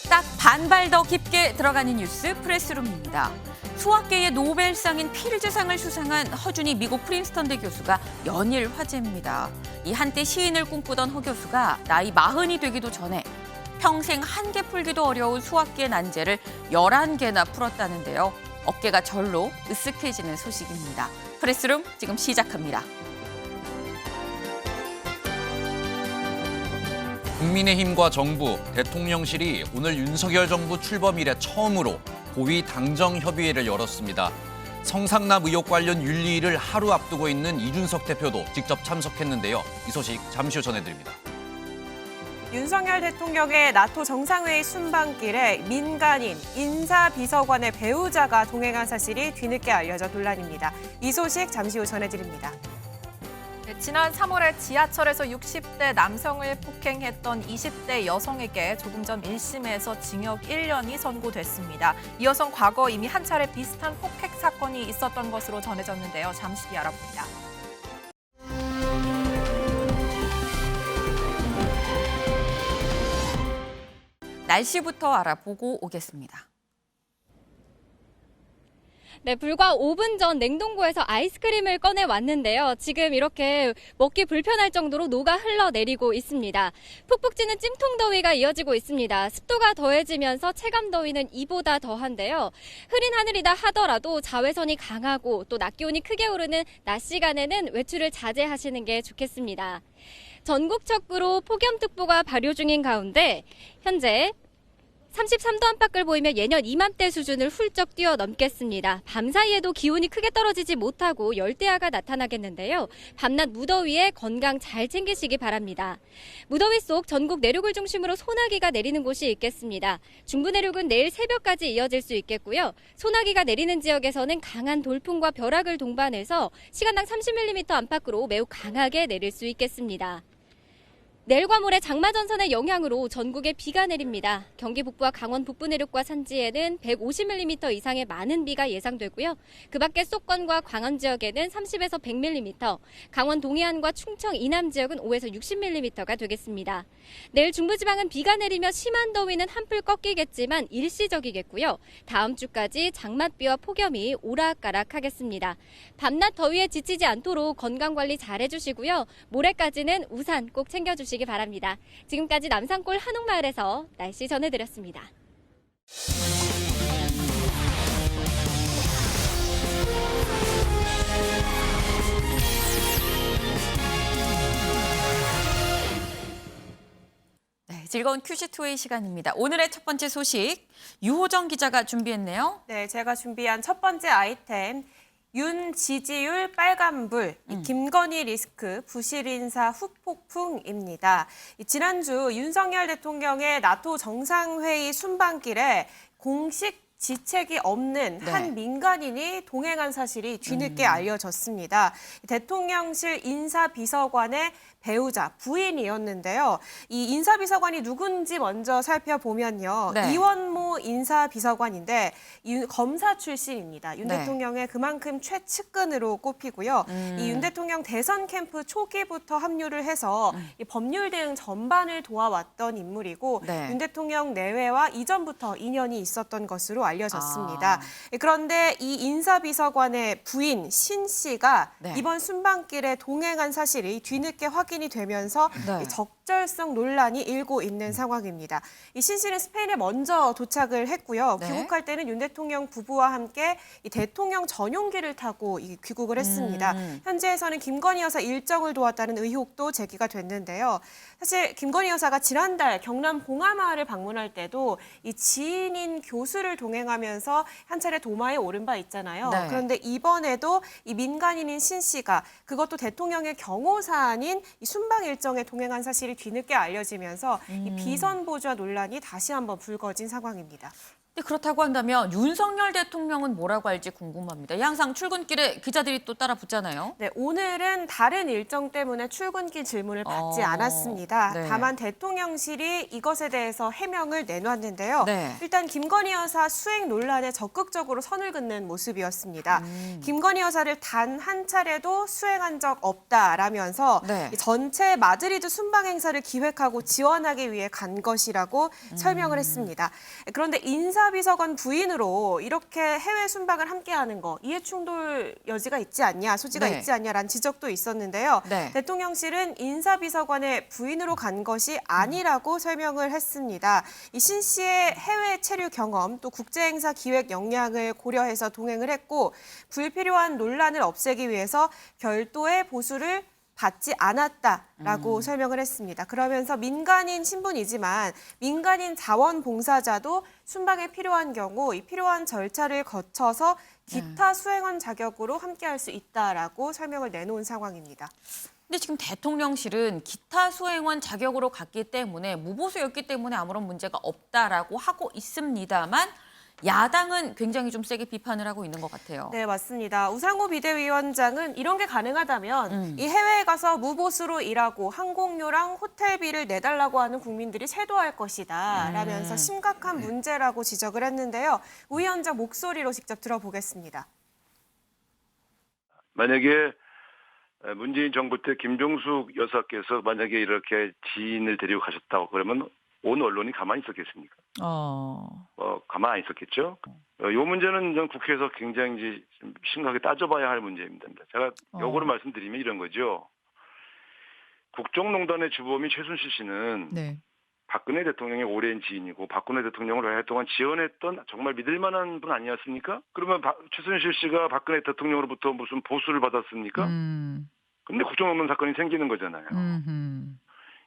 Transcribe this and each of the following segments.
딱 반발 더 깊게 들어가는 뉴스 프레스룸입니다. 수학계의 노벨상인 필즈상을 수상한 허준희 미국 프린스턴대 교수가 연일 화제입니다. 이 한때 시인을 꿈꾸던 허 교수가 나이 40이 되기도 전에 평생 한 개 풀기도 어려운 수학계 난제를 11개나 풀었다는데요. 어깨가 절로 으쓱해지는 소식입니다. 프레스룸 지금 시작합니다. 국민의힘과 정부, 대통령실이 오늘 윤석열 정부 출범 이래 처음으로 고위 당정 협의회를 열었습니다. 성상납 의혹 관련 윤리위를 하루 앞두고 있는 이준석 대표도 직접 참석했는데요. 이 소식 잠시 후 전해드립니다. 윤석열 대통령의 나토 정상회의 순방길에 민간인, 인사비서관의 배우자가 동행한 사실이 뒤늦게 알려져 논란입니다. 이 소식 잠시 후 전해드립니다. 지난 3월에 지하철에서 60대 남성을 폭행했던 20대 여성에게 조금 전 1심에서 징역 1년이 선고됐습니다. 이 여성 과거 이미 한 차례 비슷한 폭행 사건이 있었던 것으로 전해졌는데요. 잠시 뒤 알아봅니다. 날씨부터 알아보고 오겠습니다. 네, 불과 5분 전 냉동고에서 아이스크림을 꺼내 왔는데요. 지금 이렇게 먹기 불편할 정도로 녹아 흘러내리고 있습니다. 푹푹 찌는 찜통 더위가 이어지고 있습니다. 습도가 더해지면서 체감 더위는 이보다 더한데요. 흐린 하늘이다 하더라도 자외선이 강하고 또 낮 기온이 크게 오르는 낮 시간에는 외출을 자제하시는 게 좋겠습니다. 전국적으로 폭염특보가 발효 중인 가운데 현재 33도 안팎을 보이며 예년 이맘때 수준을 훌쩍 뛰어넘겠습니다. 밤사이에도 기온이 크게 떨어지지 못하고 열대야가 나타나겠는데요. 밤낮 무더위에 건강 잘 챙기시기 바랍니다. 무더위 속 전국 내륙을 중심으로 소나기가 내리는 곳이 있겠습니다. 중부 내륙은 내일 새벽까지 이어질 수 있겠고요. 소나기가 내리는 지역에서는 강한 돌풍과 벼락을 동반해서 시간당 30mm 안팎으로 매우 강하게 내릴 수 있겠습니다. 내일과 모레 장마전선의 영향으로 전국에 비가 내립니다. 경기 북부와 강원 북부 내륙과 산지에는 150mm 이상의 많은 비가 예상되고요. 그 밖에 속건과 광원 지역에는 30에서 100mm, 강원 동해안과 충청 이남 지역은 5에서 60mm가 되겠습니다. 내일 중부지방은 비가 내리며 심한 더위는 한풀 꺾이겠지만 일시적이겠고요. 다음 주까지 장맛비와 폭염이 오락가락하겠습니다. 밤낮 더위에 지치지 않도록 건강관리 잘 해주시고요. 모레까지는 우산 꼭 챙겨주시기 바랍니다. 지금까지 남산골 한옥마을에서 날씨 전해드렸습니다. 네, 즐거운 큐시투의 시간입니다. 오늘의 첫 번째 소식, 유호정 기자가 준비했네요. 네, 제가 준비한 첫 번째 아이템. 윤 지지율 빨간불, 김건희 리스크, 부실 인사 후폭풍입니다. 지난주 윤석열 대통령의 나토 정상회의 순방길에 공식 지책이 없는 한 민간인이 동행한 사실이 뒤늦게 알려졌습니다. 대통령실 인사비서관의 배우자, 부인이었는데요. 이 인사비서관이 누군지 먼저 살펴보면요. 네. 이원모 인사비서관인데 검사 출신입니다. 윤 대통령의 그만큼 최측근으로 꼽히고요. 이 윤 대통령 대선 캠프 초기부터 합류를 해서 이 법률 대응 전반을 도와왔던 인물이고 윤 대통령 내외와 이전부터 인연이 있었던 것으로 알려졌습니다. 그런데 이 인사비서관의 부인 신 씨가 이번 순방길에 동행한 사실이 뒤늦게 확인이 되면서 적절성 논란이 일고 있는 상황입니다. 이 신 씨는 스페인에 먼저 도착을 했고요. 귀국할 때는 윤 대통령 부부와 함께 이 대통령 전용기를 타고 귀국을 했습니다. 현재에서는 김건희 여사 일정을 도왔다는 의혹도 제기가 됐는데요. 사실 김건희 여사가 지난달 경남 봉하마을을 방문할 때도 이 지인인 교수를 동행하면서 한 차례 도마에 오른 바 있잖아요. 그런데 이번에도 이 민간인인 신 씨가 그것도 대통령의 경호 사안인 이 순방 일정에 동행한 사실이 뒤늦게 알려지면서 이 비선 보좌 논란이 다시 한번 불거진 상황입니다. 근데 그렇다고 한다면 윤석열 대통령은 뭐라고 할지 궁금합니다. 항상 출근길에 기자들이 또 따라 붙잖아요. 네, 오늘은 다른 일정 때문에 출근길 질문을 받지 어, 않았습니다. 네. 다만 대통령실이 이것에 대해서 해명을 내놨는데요. 네. 일단 김건희 여사 수행 논란에 적극적으로 선을 긋는 모습이었습니다. 김건희 여사를 단 한 차례도 수행한 적 없다라면서 네. 이 전체 마드리드 순방 행사를 기획하고 지원하기 위해 간 것이라고 설명을 했습니다. 그런데 인사비서관 부인으로 이렇게 해외 순방을 함께하는 거 이해충돌 여지가 있지 않냐, 소지가 네. 있지 않냐라는 지적도 있었는데요. 네. 대통령실은 인사비서관의 부인으로 간 것이 아니라고 설명을 했습니다. 이 신 씨의 해외 체류 경험 또 국제행사 기획 역량을 고려해서 동행을 했고 불필요한 논란을 없애기 위해서 별도의 보수를 받지 않았다라고 설명을 했습니다. 그러면서 민간인 신분이지만 민간인 자원봉사자도 순방에 필요한 경우 이 필요한 절차를 거쳐서 기타 수행원 자격으로 함께할 수 있다라고 설명을 내놓은 상황입니다. 근데 지금 대통령실은 기타 수행원 자격으로 갔기 때문에 무보수였기 때문에 아무런 문제가 없다라고 하고 있습니다만 야당은 굉장히 좀 세게 비판을 하고 있는 것 같아요. 네, 맞습니다. 우상호 비대위원장은 이런 게 가능하다면 이 해외에 가서 무보수로 일하고 항공료랑 호텔비를 내달라고 하는 국민들이 쇄도할 것이다 라면서 심각한 문제라고 지적을 했는데요. 우 위원장 목소리로 직접 들어보겠습니다. 만약에 문재인 정부 때 김종숙 여사께서 만약에 이렇게 지인을 데리고 가셨다고 그러면 온 언론이 가만히 있었겠습니까? 가만히 안 있었겠죠. 이 문제는 전 국회에서 굉장히 이제 좀 심각하게 따져봐야 할 문제입니다. 제가 역으로 말씀드리면 이런 거죠. 국정농단의 주범이 최순실 씨는 네. 박근혜 대통령의 오랜 지인이고 박근혜 대통령을 오랫동안 지원했던 정말 믿을 만한 분 아니었습니까? 그러면 최순실 씨가 박근혜 대통령으로부터 무슨 보수를 받았습니까? 근데 국정농단 사건이 생기는 거잖아요.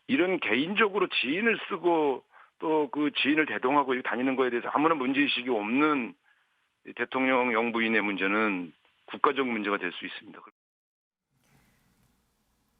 이런 개인적으로 지인을 쓰고 또 그 지인을 대동하고 이렇게 다니는 거에 대해서 아무런 문제의식이 없는 대통령 영부인의 문제는 국가적 문제가 될 수 있습니다.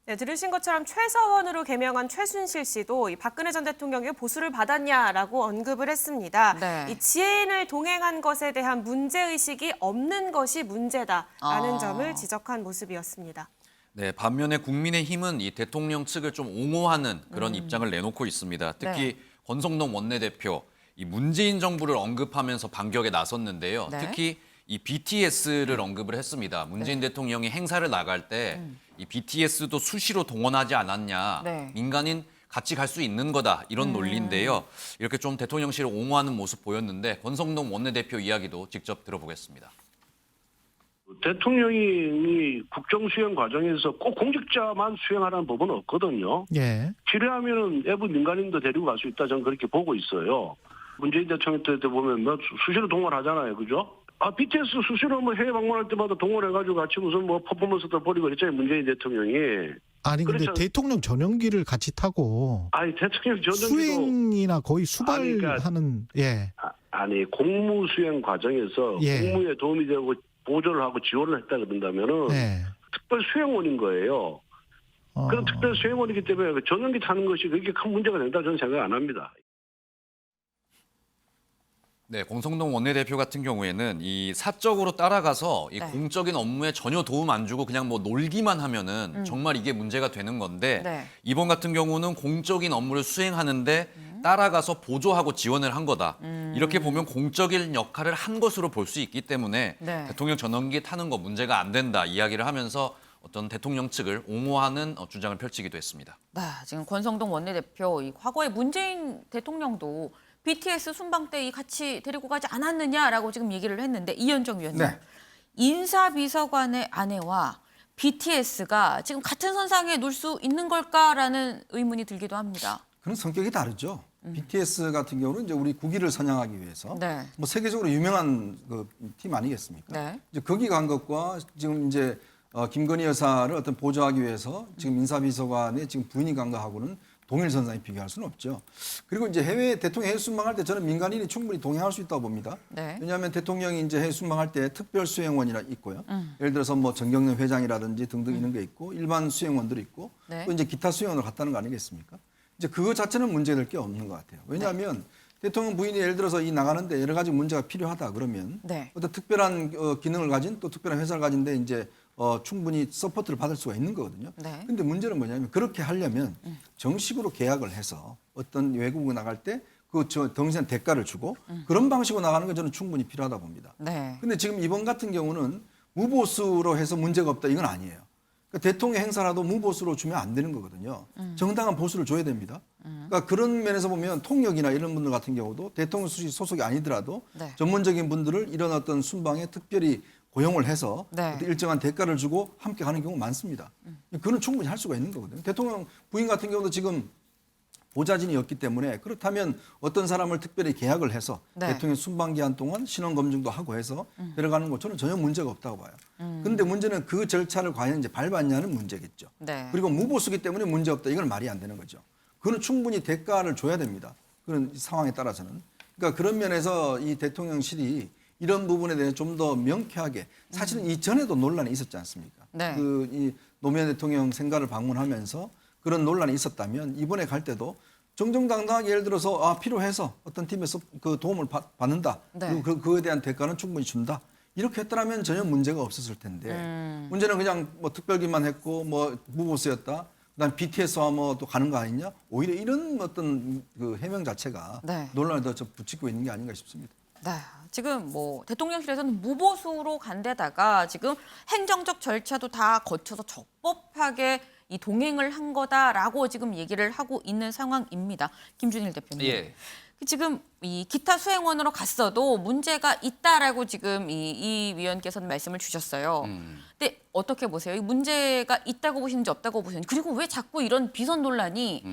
네, 들으신 것처럼 최서원으로 개명한 최순실 씨도 이 박근혜 전 대통령이 보수를 받았냐라고 언급을 했습니다. 네. 이 지인을 동행한 것에 대한 문제의식이 없는 것이 문제다라는 점을 지적한 모습이었습니다. 네, 반면에 국민의힘은 이 대통령 측을 좀 옹호하는 그런 입장을 내놓고 있습니다. 특히 권성동 원내대표, 이 문재인 정부를 언급하면서 반격에 나섰는데요. 네. 특히 이 BTS를 언급을 했습니다. 문재인 대통령이 행사를 나갈 때 이 BTS도 수시로 동원하지 않았냐. 네. 민간인 같이 갈 수 있는 거다. 이런 논리인데요. 이렇게 좀 대통령실을 옹호하는 모습 보였는데 권성동 원내대표 이야기도 직접 들어보겠습니다. 대통령이 이 국정 수행 과정에서 꼭 공직자만 수행하라는 법은 없거든요. 예. 필요하면은 외부 민간인도 데리고 갈 수 있다 저는 그렇게 보고 있어요. 문재인 대통령 때 보면 뭐 수시로 동원하잖아요, 그죠? BTS 수시로 뭐 해외 방문할 때마다 동원해가지고 같이 무슨 뭐 퍼포먼스도 벌이고 그랬잖아요, 문재인 대통령이. 아니 근데 그렇죠. 대통령 전용기를 같이 타고 아니 대통령 전용기도 수행이나 거의 수발하는 예. 아니 공무 수행 과정에서 예. 공무에 도움이 되고 보조를 하고 지원을 했다 그런다면은 네. 특별 수행원인 거예요. 그런 특별 수행원이기 때문에 전용기 타는 것이 그렇게 큰 문제가 된다 저는 생각 안 합니다. 네, 권성동 원내대표 같은 경우에는 이 사적으로 따라가서 이 공적인 업무에 전혀 도움 안 주고 그냥 뭐 놀기만 하면은 정말 이게 문제가 되는 건데 네. 이번 같은 경우는 공적인 업무를 수행하는데 따라가서 보조하고 지원을 한 거다. 이렇게 보면 공적인 역할을 한 것으로 볼 수 있기 때문에 네. 대통령 전용기 타는 거 문제가 안 된다 이야기를 하면서 어떤 대통령 측을 옹호하는 주장을 펼치기도 했습니다. 네, 지금 권성동 원내대표 이 과거에 문재인 대통령도 BTS 순방 때 같이 데리고 가지 않았느냐라고 지금 얘기를 했는데 이현정 위원님. 네. 인사비서관의 아내와 BTS가 지금 같은 선상에 놀 수 있는 걸까라는 의문이 들기도 합니다. 그런 성격이 다르죠. BTS 같은 경우는 이제 우리 국위를 선양하기 위해서 네. 뭐 세계적으로 유명한 그 팀 아니겠습니까? 네. 이제 거기 간 것과 지금 이제 김건희 여사를 어떤 보조하기 위해서 지금 인사비서관의 지금 부인이 간 거하고는 동일선상에 비교할 수는 없죠. 그리고 이제 대통령 해외 순방할 때 저는 민간인이 충분히 동행할 수 있다고 봅니다. 네. 왜냐하면 대통령이 이제 해외 순방할 때 특별 수행원이라 있고요. 예를 들어서 뭐 정경련 회장이라든지 등등 이런 게 있고 일반 수행원들이 있고 네. 또 이제 기타 수행원으로 갔다는 거 아니겠습니까? 이제 그거 자체는 문제될 게 없는 것 같아요. 왜냐하면 대통령 부인이 예를 들어서 이 나가는데 여러 가지 문제가 필요하다 그러면 네. 어떤 특별한 기능을 가진 또 특별한 회사를 가진데 이제 충분히 서포트를 받을 수가 있는 거거든요. 네. 근데 문제는 뭐냐면 그렇게 하려면 정식으로 계약을 해서 어떤 외국에 나갈 때 그 정신한 대가를 주고 그런 방식으로 나가는 건 저는 충분히 필요하다 봅니다. 네. 근데 지금 이번 같은 경우는 무보수로 해서 문제가 없다 이건 아니에요. 그러니까 대통령 행사라도 무보수로 주면 안 되는 거거든요. 정당한 보수를 줘야 됩니다. 그러니까 그런 면에서 보면 통역이나 이런 분들 같은 경우도 대통령 소속이 아니더라도 네. 전문적인 분들을 이런 어떤 순방에 특별히 고용을 해서 네. 어떤 일정한 대가를 주고 함께 가는 경우 많습니다. 그거는 충분히 할 수가 있는 거거든요. 대통령 부인 같은 경우도 지금 보좌진이었기 때문에 그렇다면 어떤 사람을 특별히 계약을 해서 네. 대통령 순방 기한 동안 신원 검증도 하고 해서 데려가는 거 저는 전혀 문제가 없다고 봐요. 근데 문제는 그 절차를 과연 이제 밟았냐는 문제겠죠. 네. 그리고 무보수기 때문에 문제 없다. 이건 말이 안 되는 거죠. 그거는 충분히 대가를 줘야 됩니다. 그런 상황에 따라서는. 그러니까 그런 면에서 이 대통령실이 이런 부분에 대해서 좀 더 명쾌하게 사실은 이전에도 논란이 있었지 않습니까? 네. 이 노무현 대통령 생가를 방문하면서 그런 논란이 있었다면 이번에 갈 때도 정정당당하게 예를 들어서 필요해서 어떤 팀에서 그 도움을 받는다. 네. 그리고 그거에 대한 대가는 충분히 준다. 이렇게 했더라면 전혀 문제가 없었을 텐데 문제는 그냥 뭐 특별기만 했고 뭐 무보수였다. 그다음 BTS와 뭐 또 가는 거 아니냐? 오히려 이런 어떤 그 해명 자체가 네. 논란을 더 붙이고 있는 게 아닌가 싶습니다. 네. 지금 뭐 대통령실에서는 무보수로 간 데다가 지금 행정적 절차도 다 거쳐서 적법하게 이 동행을 한 거다라고 지금 얘기를 하고 있는 상황입니다. 김준일 대표님. 예. 지금 이 기타 수행원으로 갔어도 문제가 있다라고 지금 이 위원께서는 말씀을 주셨어요. 근데 어떻게 보세요? 이 문제가 있다고 보시는지 없다고 보시는지 그리고 왜 자꾸 이런 비선 논란이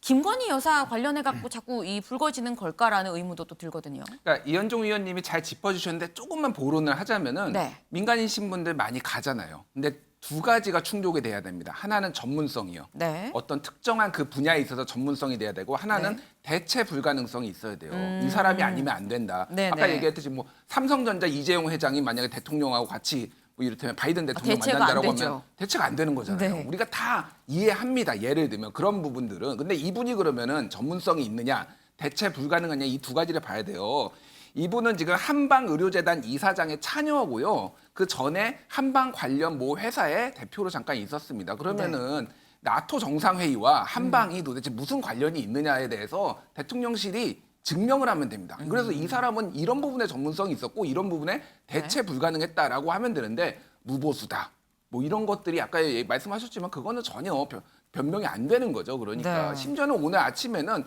김건희 여사 관련해 갖고 자꾸 이 불거지는 걸까라는 의문도 또 들거든요. 그러니까 이현종 의원님이 잘 짚어주셨는데 조금만 보론을 하자면은 네. 민간인 신분들 많이 가잖아요. 근데 두 가지가 충족이 돼야 됩니다. 하나는 전문성이요. 네. 어떤 특정한 그 분야에 있어서 전문성이 돼야 되고 하나는 네. 대체 불가능성이 있어야 돼요. 이 사람이 아니면 안 된다. 네, 아까 네. 얘기했듯이 뭐 삼성전자 이재용 회장이 만약에 대통령하고 같이 뭐 이를테면 바이든 대통령 대체가 만난다라고 안 되죠. 하면 대체가 안 되는 거잖아요. 네. 우리가 다 이해합니다. 예를 들면 그런 부분들은. 근데 이분이 그러면은 전문성이 있느냐 대체 불가능하냐 이 두 가지를 봐야 돼요. 이분은 지금 한방의료재단 이사장의 차녀고요. 그 전에 한방 관련 모 회사의 대표로 잠깐 있었습니다. 그러면은 나토 정상회의와 한방이 도대체 무슨 관련이 있느냐에 대해서 대통령실이 증명을 하면 됩니다. 그래서 이 사람은 이런 부분에 전문성이 있었고 이런 부분에 대체 불가능했다라고 하면 되는데 무보수다. 뭐 이런 것들이 아까 말씀하셨지만 그거는 전혀 변명이 안 되는 거죠. 그러니까 네. 심지어는 오늘 아침에는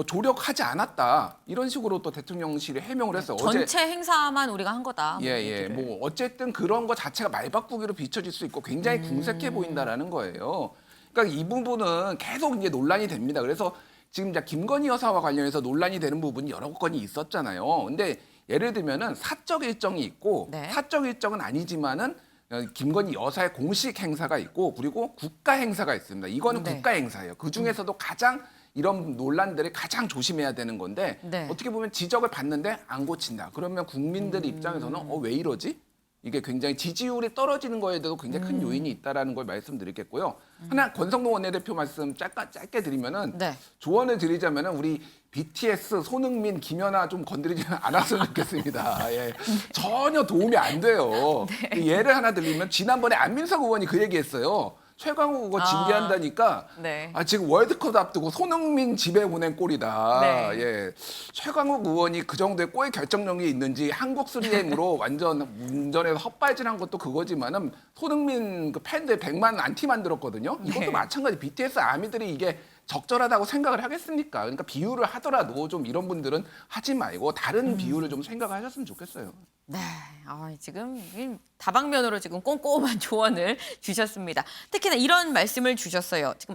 조력하지 않았다. 이런 식으로 또 대통령실이 해명을 했어요. 전체 행사만 우리가 한 거다. 예, 예. 뭐 어쨌든 그런 거 자체가 말바꾸기로 비춰질 수 있고 굉장히 궁색해 보인다라는 거예요. 그러니까 이 부분은 계속 이제 논란이 됩니다. 그래서 지금 이제 김건희 여사와 관련해서 논란이 되는 부분이 여러 건이 있었잖아요. 근데 예를 들면은 사적 일정이 있고 네. 사적 일정은 아니지만은 김건희 여사의 공식 행사가 있고 그리고 국가 행사가 있습니다. 이거는 네. 국가 행사예요. 그 중에서도 가장 이런 논란들을 가장 조심해야 되는 건데 네. 어떻게 보면 지적을 받는데 안 고친다. 그러면 국민들 입장에서는 왜 이러지? 이게 굉장히 지지율이 떨어지는 거에 대해서 굉장히 큰 요인이 있다라는 걸 말씀드리겠고요. 하나 권성동 원내대표 말씀 짧게 드리면은 네. 조언을 드리자면은 우리 BTS 손흥민, 김연아 좀 건드리지 않았으면 좋겠습니다. 예. 전혀 도움이 안 돼요. 예를 하나 들리면 지난번에 안민석 의원이 그 얘기했어요. 최강욱 의원 징계한다니까 네. 지금 월드컵 앞두고 손흥민 집에 보낸 꼴이다. 네. 예. 최강욱 의원이 그 정도의 골 결정력이 있는지 한국 3M으로 완전 운전해서 헛발질한 것도 그거지만은 손흥민 그 팬들 100만 안티 만들었거든요. 이것도 네. 마찬가지. BTS 아미들이 이게 적절하다고 생각을 하겠습니까? 그러니까 비유를 하더라도 좀 이런 분들은 하지 말고 다른 비유를 좀 생각하셨으면 좋겠어요. 네, 지금 다방면으로 지금 꼼꼼한 조언을 주셨습니다. 특히나 이런 말씀을 주셨어요. 지금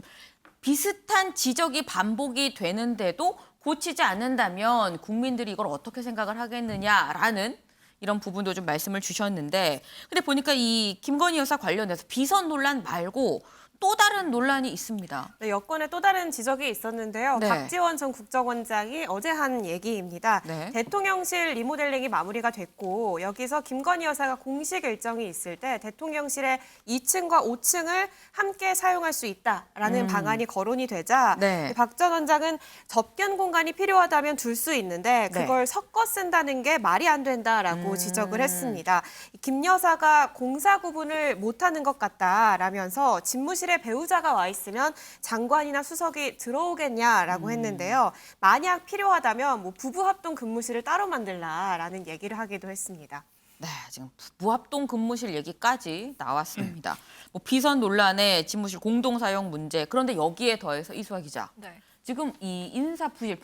비슷한 지적이 반복이 되는데도 고치지 않는다면 국민들이 이걸 어떻게 생각을 하겠느냐라는 이런 부분도 좀 말씀을 주셨는데 근데 보니까 이 김건희 여사 관련해서 비선 논란 말고 또 다른 논란이 있습니다. 네, 여권에 또 다른 지적이 있었는데요. 네. 박지원 전 국정원장이 어제 한 얘기입니다. 네. 대통령실 리모델링이 마무리가 됐고 여기서 김건희 여사가 공식 일정이 있을 때 대통령실의 2층과 5층을 함께 사용할 수 있다라는 방안이 거론이 되자 네. 박 전 원장은 접견 공간이 필요하다면 둘 수 있는데 그걸 섞어 쓴다는 게 말이 안 된다라고 지적을 했습니다. 김 여사가 공사 구분을 못하는 것 같다라면서 집무실에 배우자가 와 있으면 장관이나 수석이 들어오겠냐라고 했는데요. 만약 필요하다면 뭐 부부 합동 근무실을 따로 만들라라는 얘기를 하기도 했습니다. 네, 지금 부합동 근무실 얘기까지 나왔습니다. 뭐 비선 논란에 집무실 공동 사용 문제. 그런데 여기에 더해서 이수아 기자. 네. 지금 이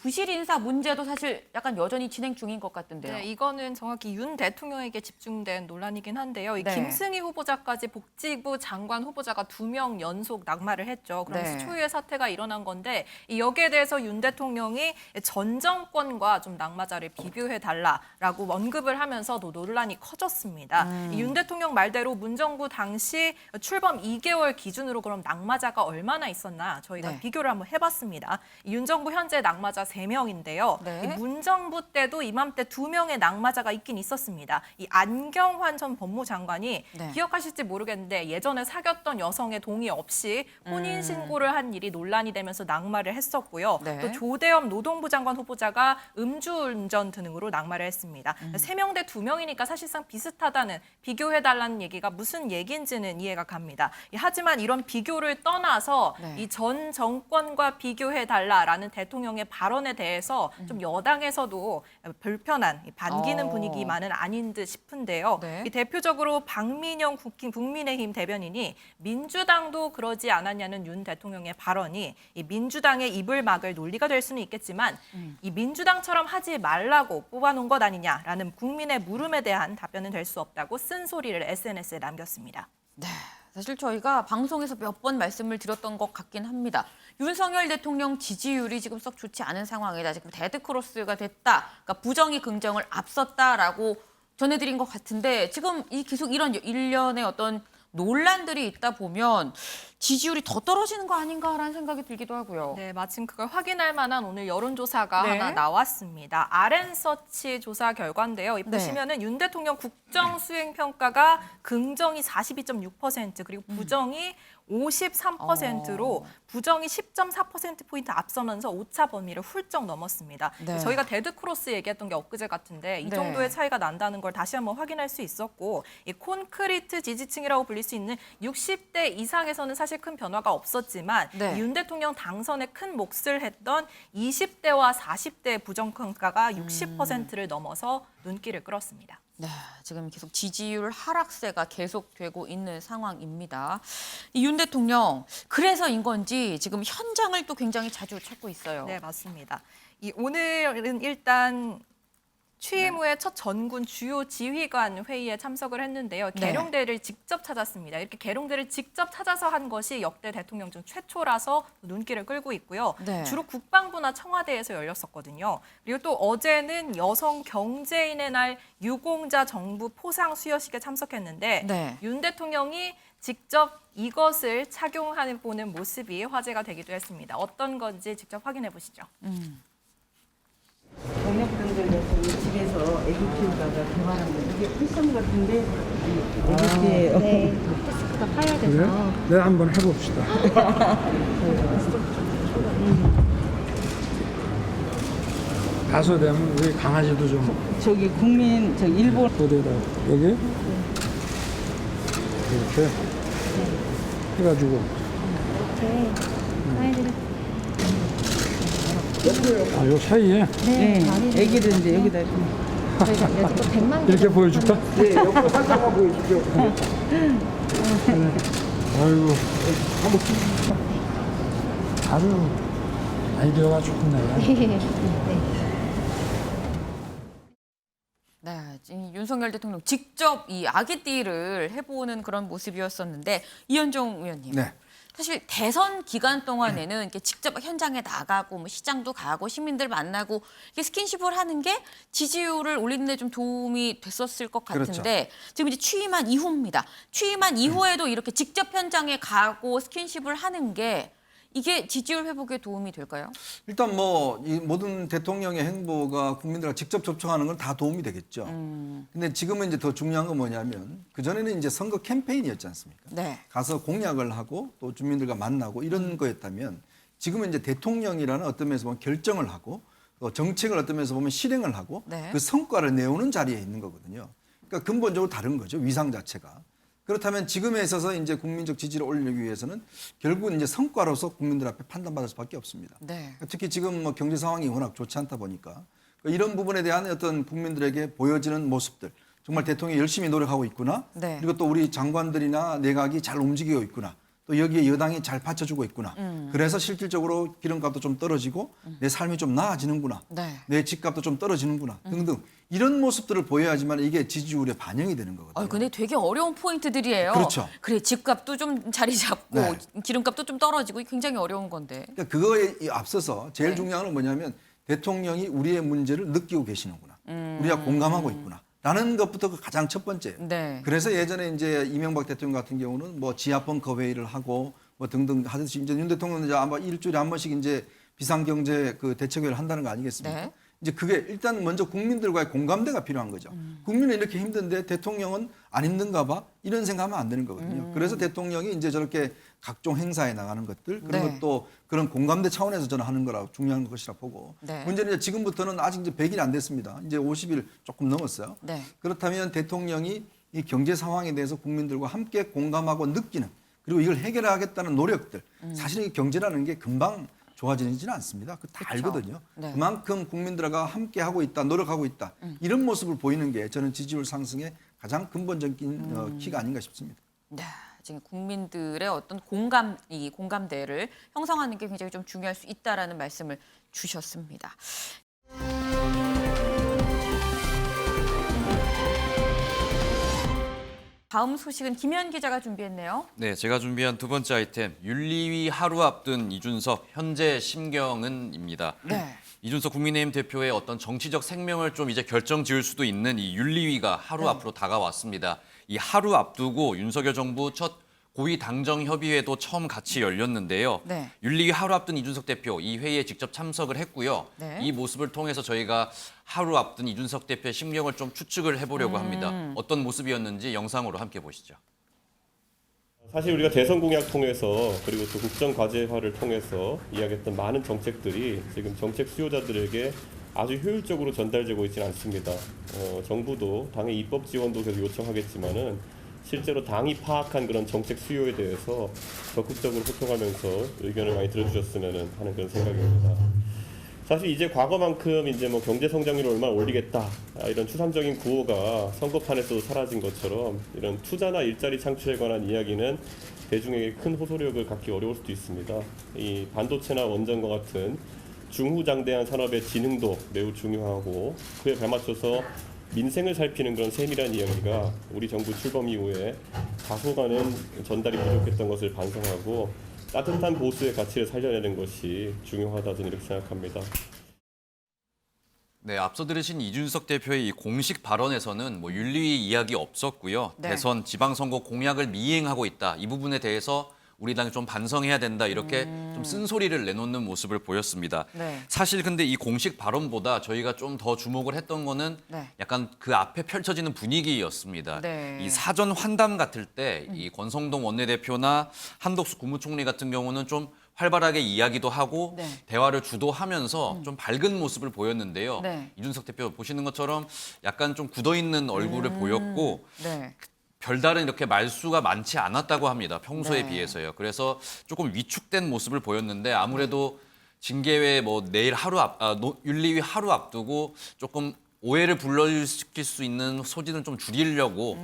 부실 인사 문제도 사실 약간 여전히 진행 중인 것 같은데요. 네, 이거는 정확히 윤 대통령에게 집중된 논란이긴 한데요. 이 네. 김승희 후보자까지 복지부 장관 후보자가 2명 연속 낙마를 했죠. 그러면서 네. 초유의 사태가 일어난 건데 여기에 대해서 윤 대통령이 전 정권과 좀 낙마자를 비교해달라라고 언급을 하면서도 논란이 커졌습니다. 윤 대통령 말대로 문정부 당시 출범 2개월 기준으로 그럼 낙마자가 얼마나 있었나 저희가 네. 비교를 한번 해봤습니다. 윤 정부 현재 낙마자 3명인데요. 네. 이 문 정부 때도 이맘때 2명의 낙마자가 있긴 있었습니다. 이 안경환 전 법무장관이 네. 기억하실지 모르겠는데 예전에 사귀었던 여성의 동의 없이 혼인 신고를 한 일이 논란이 되면서 낙마를 했었고요. 네. 또 조대엽 노동부 장관 후보자가 음주운전 등으로 낙마를 했습니다. 3명 대 2명이니까 사실상 비슷하다는 비교해달라는 얘기가 무슨 얘기인지는 이해가 갑니다. 하지만 이런 비교를 떠나서 네. 이 전 정권과 비교해달라라는 대통령의 발언에 대해서 좀 여당에서도 불편한 반기는 분위기만은 아닌 듯 싶은데요. 네. 이 대표적으로 박민영 국민의힘 대변인이 민주당도 그러지 않았냐는 윤 대통령의 발언이 이 민주당의 입을 막을 논리가 될 수는 있겠지만 이 민주당처럼 하지 말라고 뽑아놓은 것 아니냐라는 국민의 물음에 대한 답변은 될 수 없다고 쓴소리를 SNS에 남겼습니다. 네, 사실 저희가 방송에서 몇 번 말씀을 드렸던 것 같긴 합니다. 윤석열 대통령 지지율이 지금 썩 좋지 않은 상황이다. 지금 데드크로스가 됐다. 그러니까 부정이 긍정을 앞섰다라고 전해드린 것 같은데 지금 이 계속 이런 일련의 어떤 논란들이 있다 보면 지지율이 더 떨어지는 거 아닌가라는 생각이 들기도 하고요. 네, 마침 그걸 확인할 만한 오늘 여론조사가 네. 하나 나왔습니다. RN서치 조사 결과인데요. 이 네. 보시면은 윤 대통령 국정 수행 평가가 긍정이 42.6% 그리고 부정이 53%로 부정이 10.4%포인트 앞서면서 오차 범위를 훌쩍 넘었습니다. 네. 저희가 데드크로스 얘기했던 게 엊그제 같은데 이 정도의 차이가 난다는 걸 다시 한번 확인할 수 있었고 이 콘크리트 지지층이라고 불릴 수 있는 60대 이상에서는 사실 큰 변화가 없었지만 네. 윤 대통령 당선에 큰 몫을 했던 20대와 40대 부정평가가 60%를 넘어서 눈길을 끌었습니다. 네, 지금 계속 지지율 하락세가 계속되고 있는 상황입니다. 이 윤 대통령 그래서인 건지 지금 현장을 또 굉장히 자주 찾고 있어요. 네, 맞습니다. 오늘은 일단 취임 후에 첫 전군 주요 지휘관 회의에 참석을 했는데요. 네. 계룡대를 직접 찾았습니다. 이렇게 계룡대를 직접 찾아서 한 것이 역대 대통령 중 최초라서 눈길을 끌고 있고요. 네. 주로 국방부나 청와대에서 열렸었거든요. 그리고 또 어제는 여성 경제인의 날 유공자 정부 포상 수여식에 참석했는데 네. 윤 대통령이 직접 이것을 착용해 보는 모습이 화제가 되기도 했습니다. 어떤 건지 직접 확인해 보시죠. 경력분들 집에서 애기 키우다가 개발한 거 이게 쿠션 같은데 애기띠예요. 네, 데스크가 파야 돼서. 그래? 네, 한번 해봅시다. 가서 되면 우리 강아지도 좀 저기 국민 저 일본 어디다 여기 이렇게 해가지고 이렇게 아이들을 아, 요 사이에 네, 애기를 이제 여기다 저희가 여태껏 100만 개 이렇게 정도 보여줄까? 네, 옆으로 살짝만 보여줄게요. 아이고, 아주 아이디어가 좋네. 네, 이 윤석열 대통령 직접 이 아기띠를 해보는 그런 모습이었었는데 이현종 의원님. 네. 사실 대선 기간 동안에는 이렇게 직접 현장에 나가고 뭐 시장도 가고 시민들 만나고 이렇게 스킨십을 하는 게 지지율을 올리는 데 좀 도움이 됐었을 것 같은데 지금 이제 취임한 이후입니다. 취임한 이후에도 이렇게 직접 현장에 가고 스킨십을 하는 게 이게 지지율 회복에 도움이 될까요? 일단 뭐 이 모든 대통령의 행보가 국민들과 직접 접촉하는 건 다 도움이 되겠죠. 근데 지금은 이제 더 중요한 건 뭐냐면 그전에는 이제 선거 캠페인이었지 않습니까? 네. 가서 공약을 하고 또 주민들과 만나고 이런 거였다면 지금은 이제 대통령이라는 어떤 면에서 보면 결정을 하고 또 정책을 어떤 면에서 보면 실행을 하고 네. 그 성과를 내오는 자리에 있는 거거든요. 그러니까 근본적으로 다른 거죠. 위상 자체가. 그렇다면 지금에 있어서 이제 국민적 지지를 올리기 위해서는 결국은 이제 성과로서 국민들 앞에 판단받을 수밖에 없습니다. 네. 특히 지금 뭐 경제 상황이 워낙 좋지 않다 보니까 이런 부분에 대한 어떤 국민들에게 보여지는 모습들 정말 대통령이 열심히 노력하고 있구나. 네. 그리고 또 우리 장관들이나 내각이 잘 움직이고 있구나. 또 여기에 여당이 잘 받쳐주고 있구나. 그래서 실질적으로 기름값도 좀 떨어지고 내 삶이 좀 나아지는구나. 네. 내 집값도 좀 떨어지는구나. 등등. 이런 모습들을 보여야지만 이게 지지율에 반영이 되는 거거든요. 근데 되게 어려운 포인트들이에요. 그렇죠. 그래, 집값도 좀 자리 잡고 네. 기름값도 좀 떨어지고 굉장히 어려운 건데. 그러니까 그거에 앞서서 제일 네. 중요한 건 뭐냐면 대통령이 우리의 문제를 느끼고 계시는구나. 우리가 공감하고 있구나. 라는 것부터 가장 첫 번째예요. 네. 그래서 예전에 이제 이명박 대통령 같은 경우는 뭐 지하벙커 회의를 하고 뭐 등등 하듯이 이제 윤 대통령은 이제 아마 일주일에 한 번씩 이제 비상경제 그 대책회의를 한다는 거 아니겠습니까? 네. 이제 그게 일단 먼저 국민들과의 공감대가 필요한 거죠. 국민은 이렇게 힘든데 대통령은 안 힘든가 봐? 이런 생각하면 안 되는 거거든요. 그래서 대통령이 이제 저렇게 각종 행사에 나가는 것들 그런 네. 것도 그런 공감대 차원에서 저는 하는 거라고 중요한 것이라 보고 네. 문제는 이제 지금부터는 아직 이제 100일 안 됐습니다. 이제 50일 조금 넘었어요. 네. 그렇다면 대통령이 이 경제 상황에 대해서 국민들과 함께 공감하고 느끼는 그리고 이걸 해결하겠다는 노력들 사실 이 경제라는 게 금방 좋아지지는 않습니다. 그 다 알거든요. 네. 그만큼 국민들과 함께 하고 있다, 노력하고 있다. 이런 모습을 보이는 게 저는 지지율 상승의 가장 근본적인 키가 아닌가 싶습니다. 네, 지금 국민들의 어떤 공감대를 형성하는 게 굉장히 좀 중요할 수 있다라는 말씀을 주셨습니다. 다음 소식은 김현 기자가 준비했네요. 네, 제가 준비한 두 번째 아이템, 윤리위 하루 앞둔 이준석, 현재 심경은입니다. 네. 이준석 국민의힘 대표의 어떤 정치적 생명을 좀 이제 결정지을 수도 있는 이 윤리위가 하루 앞으로 다가왔습니다. 이 하루 앞두고 윤석열 정부 첫 고위 당정 협의회도 처음 같이 열렸는데요. 네. 윤리위 하루 앞둔 이준석 대표 이 회의에 직접 참석을 했고요. 네. 이 모습을 통해서 저희가 하루 앞둔 이준석 대표의 심경을 좀 추측을 해보려고 합니다. 어떤 모습이었는지 영상으로 함께 보시죠. 사실 우리가 대선 공약 통해서 그리고 또 국정과제화를 통해서 이야기했던 많은 정책들이 지금 정책 수요자들에게 아주 효율적으로 전달되고 있지는 않습니다. 정부도 당의 입법 지원도 계속 요청하겠지만은 실제로 당이 파악한 그런 정책 수요에 대해서 적극적으로 소통하면서 의견을 많이 들어주셨으면 하는 그런 생각입니다. 사실 이제 과거만큼 이제 뭐 경제 성장률을 얼마나 올리겠다 이런 추상적인 구호가 선거판에서도 사라진 것처럼 이런 투자나 일자리 창출에 관한 이야기는 대중에게 큰 호소력을 갖기 어려울 수도 있습니다. 이 반도체나 원전과 같은 중후장대한 산업의 진흥도 매우 중요하고 그에 발맞춰서 민생을 살피는 그런 세밀한 이야기가 우리 정부 출범 이후에 다소간은 전달이 부족했던 것을 반성하고 따뜻한 보수의 가치를 살려내는 것이 중요하다 저는 이렇게 생각합니다. 네, 앞서 들으신 이준석 대표의 이 공식 발언에서는 뭐 윤리위 이야기 없었고요. 네. 대선 지방선거 공약을 미행하고 있다. 이 부분에 대해서 우리 당이 좀 반성해야 된다. 이렇게 좀 쓴소리를 내놓는 모습을 보였습니다. 네. 사실 근데 이 공식 발언보다 저희가 좀 더 주목을 했던 거는 네. 약간 그 앞에 펼쳐지는 분위기였습니다. 네. 이 사전 환담 같을 때 이 권성동 원내대표나 한덕수 국무총리 같은 경우는 좀 활발하게 이야기도 하고 네. 대화를 주도하면서 좀 밝은 모습을 보였는데요. 네. 이준석 대표 보시는 것처럼 약간 좀 굳어있는 얼굴을 보였고 네. 별다른 이렇게 말수가 많지 않았다고 합니다. 평소에 네. 비해서요. 그래서 조금 위축된 모습을 보였는데 아무래도 징계회 뭐 내일 윤리위 하루 앞두고 조금 오해를 불러일으킬 수 있는 소지는 좀 줄이려고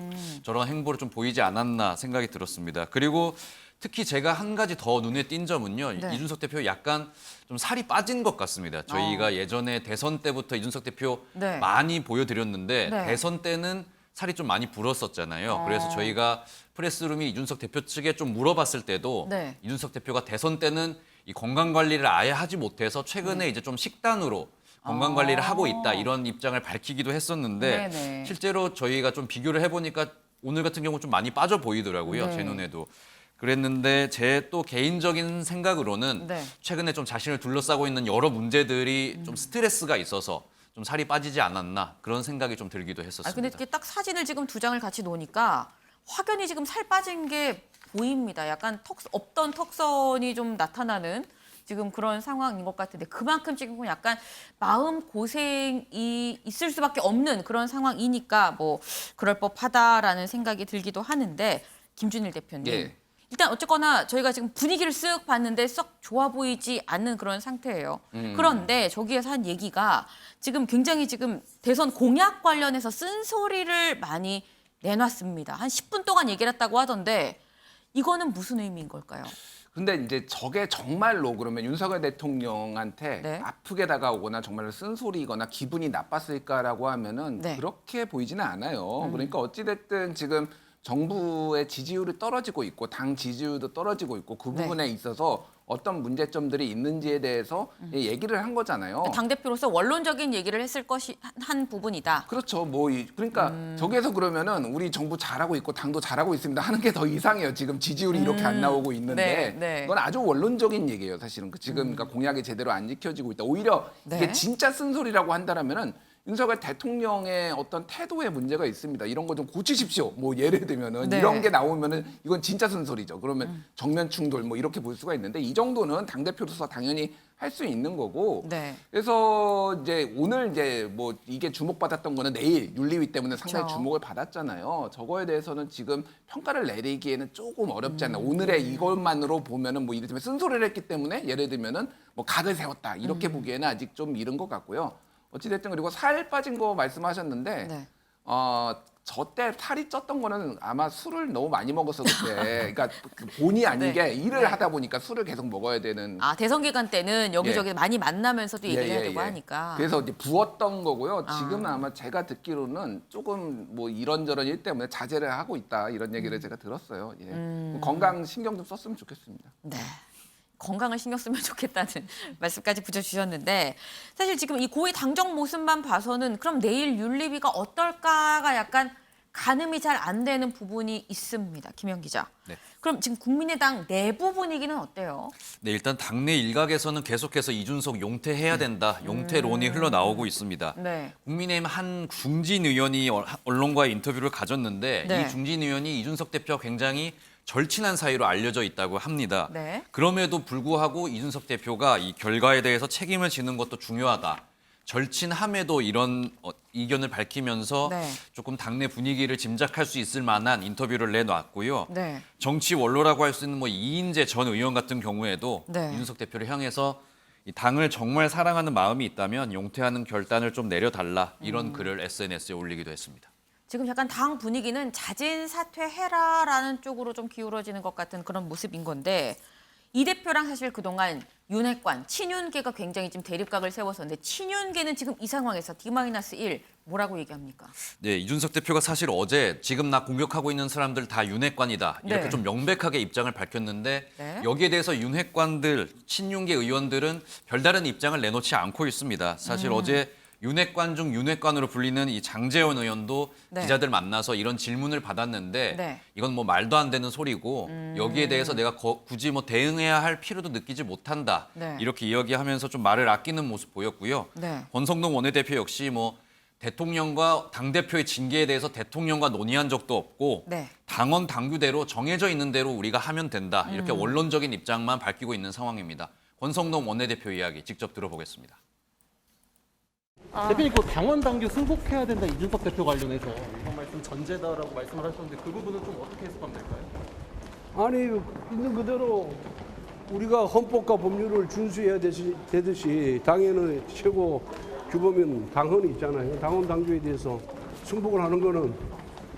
저런 행보를 좀 보이지 않았나 생각이 들었습니다. 그리고 특히 제가 한 가지 더 눈에 띈 점은요. 네. 이준석 대표 약간 좀 살이 빠진 것 같습니다. 저희가 예전에 대선 때부터 이준석 대표 네. 많이 보여드렸는데 네. 대선 때는 살이 좀 많이 불었었잖아요. 그래서 저희가 프레스룸이 이준석 대표 측에 좀 물어봤을 때도 네. 이준석 대표가 대선 때는 이 건강 관리를 아예 하지 못해서 최근에 이제 좀 식단으로 건강 관리를 하고 있다 이런 입장을 밝히기도 했었는데 네네. 실제로 저희가 좀 비교를 해보니까 오늘 같은 경우 좀 많이 빠져 보이더라고요. 네. 제 눈에도. 그랬는데 제 또 개인적인 생각으로는 네. 최근에 좀 자신을 둘러싸고 있는 여러 문제들이 좀 스트레스가 있어서 좀 살이 빠지지 않았나 그런 생각이 좀 들기도 했었습니다. 근데 이렇게 딱 사진을 지금 두 장을 같이 놓으니까 확연히 지금 살 빠진 게 보입니다. 약간 없던 턱선이 좀 나타나는 지금 그런 상황인 것 같은데 그만큼 지금 약간 마음 고생이 있을 수밖에 없는 그런 상황이니까 뭐 그럴 법하다라는 생각이 들기도 하는데 김준일 대표님. 예. 일단 어쨌거나 저희가 지금 분위기를 쓱 봤는데 썩 좋아 보이지 않는 그런 상태예요. 그런데 저기에서 한 얘기가 지금 굉장히 지금 대선 공약 관련해서 쓴소리를 많이 내놨습니다. 한 10분 동안 얘기를 했다고 하던데 이거는 무슨 의미인 걸까요? 근데 이제 저게 정말로 그러면 윤석열 대통령한테 네. 아프게 다가오거나 정말로 쓴소리거나 기분이 나빴을까라고 하면은 네. 그렇게 보이지는 않아요. 그러니까 어찌됐든 지금 정부의 지지율이 떨어지고 있고 당 지지율도 떨어지고 있고 그 네. 부분에 있어서 어떤 문제점들이 있는지에 대해서 얘기를 한 거잖아요. 당대표로서 원론적인 얘기를 했을 것이 한 부분이다. 그렇죠. 그러니까 저기에서 그러면은 우리 정부 잘하고 있고 당도 잘하고 있습니다 하는 게 더 이상해요. 지금 지지율이 이렇게 안 나오고 있는데 네, 네. 그건 아주 원론적인 얘기예요. 사실은 지금 그러니까 공약이 제대로 안 지켜지고 있다. 오히려 네. 이게 진짜 쓴소리라고 한다면은 윤석열 대통령의 어떤 태도에 문제가 있습니다. 이런 거 좀 고치십시오. 뭐 예를 들면은 네. 이런 게 나오면은 이건 진짜 쓴소리죠. 그러면 정면 충돌 뭐 이렇게 볼 수가 있는데 이 정도는 당 대표로서 당연히 할 수 있는 거고. 네. 그래서 이제 오늘 이제 뭐 이게 주목받았던 거는 내일 윤리위 때문에 상당히 그렇죠. 주목을 받았잖아요. 저거에 대해서는 지금 평가를 내리기에는 조금 어렵지 않나. 오늘의 이것만으로 보면은 뭐 이를테면 쓴소리를 했기 때문에 예를 들면은 뭐 각을 세웠다 이렇게 보기에는 아직 좀 이른 것 같고요. 어찌됐든 그리고 살 빠진 거 말씀하셨는데 네. 저 때 살이 쪘던 거는 아마 술을 너무 많이 먹어서 그때 그러니까 그 본의 아니게 네. 일을 네. 하다 보니까 술을 계속 먹어야 되는 대선 기간 때는 여기저기 많이 만나면서도 얘기를 해야 되고 하니까. 그래서 이제 부었던 거고요. 지금은 아마 제가 듣기로는 조금 뭐 이런저런 일 때문에 자제를 하고 있다 이런 얘기를 제가 들었어요. 예. 건강 신경 좀 썼으면 좋겠습니다. 네. 건강을 신경 쓰면 좋겠다는 말씀까지 붙여주셨는데 사실 지금 이 고위 당정 모습만 봐서는 그럼 내일 윤리위가 어떨까가 약간 가늠이 잘 안 되는 부분이 있습니다. 김현 기자. 네. 그럼 지금 국민의당 내부 분위기는 어때요? 네, 일단 당내 일각에서는 계속해서 이준석 용퇴해야 된다. 용퇴론이 흘러나오고 있습니다. 네. 국민의힘 한 중진 의원이 언론과의 인터뷰를 가졌는데 네. 이 중진 의원이 이준석 대표와 굉장히 절친한 사이로 알려져 있다고 합니다. 네. 그럼에도 불구하고 이준석 대표가 이 결과에 대해서 책임을 지는 것도 중요하다. 절친함에도 이런 이견을 밝히면서 네. 조금 당내 분위기를 짐작할 수 있을 만한 인터뷰를 내놨고요. 네. 정치 원로라고 할 수 있는 뭐 이인재 전 의원 같은 경우에도 네. 이준석 대표를 향해서 이 당을 정말 사랑하는 마음이 있다면 용퇴하는 결단을 좀 내려달라 이런 글을 SNS에 올리기도 했습니다. 지금 약간 당 분위기는 자진 사퇴해라라는 쪽으로 좀 기울어지는 것 같은 그런 모습인 건데 이 대표랑 사실 그동안 윤핵관, 친윤계가 굉장히 지금 대립각을 세웠었는데 친윤계는 지금 이 상황에서 D-1 뭐라고 얘기합니까? 네, 이준석 대표가 사실 어제 지금 나 공격하고 있는 사람들 다 윤핵관이다 이렇게 네. 좀 명백하게 입장을 밝혔는데 네. 여기에 대해서 윤핵관들, 친윤계 의원들은 별다른 입장을 내놓지 않고 있습니다. 사실 어제 윤핵관 중 윤핵관으로 불리는 이 장제원 의원도 네. 기자들 만나서 이런 질문을 받았는데 네. 이건 뭐 말도 안 되는 소리고 여기에 대해서 내가 굳이 뭐 대응해야 할 필요도 느끼지 못한다. 네. 이렇게 이야기하면서 좀 말을 아끼는 모습 보였고요. 네. 권성동 원내대표 역시 뭐 대통령과 당대표의 징계에 대해서 대통령과 논의한 적도 없고 네. 당원 당규대로 정해져 있는 대로 우리가 하면 된다. 이렇게 원론적인 입장만 밝히고 있는 상황입니다. 권성동 원내대표 이야기 직접 들어보겠습니다. 대표님, 그 당원 당규 승복해야 된다 이준석 대표 관련해서 이번 말씀 전제다라고 말씀을 하셨는데 그 부분은 좀 어떻게 해석하면 될까요? 아니 있는 그대로 우리가 헌법과 법률을 준수해야 되듯이 당에는 최고 규범인 당헌이 있잖아요. 당원 당규에 대해서 승복을 하는 거는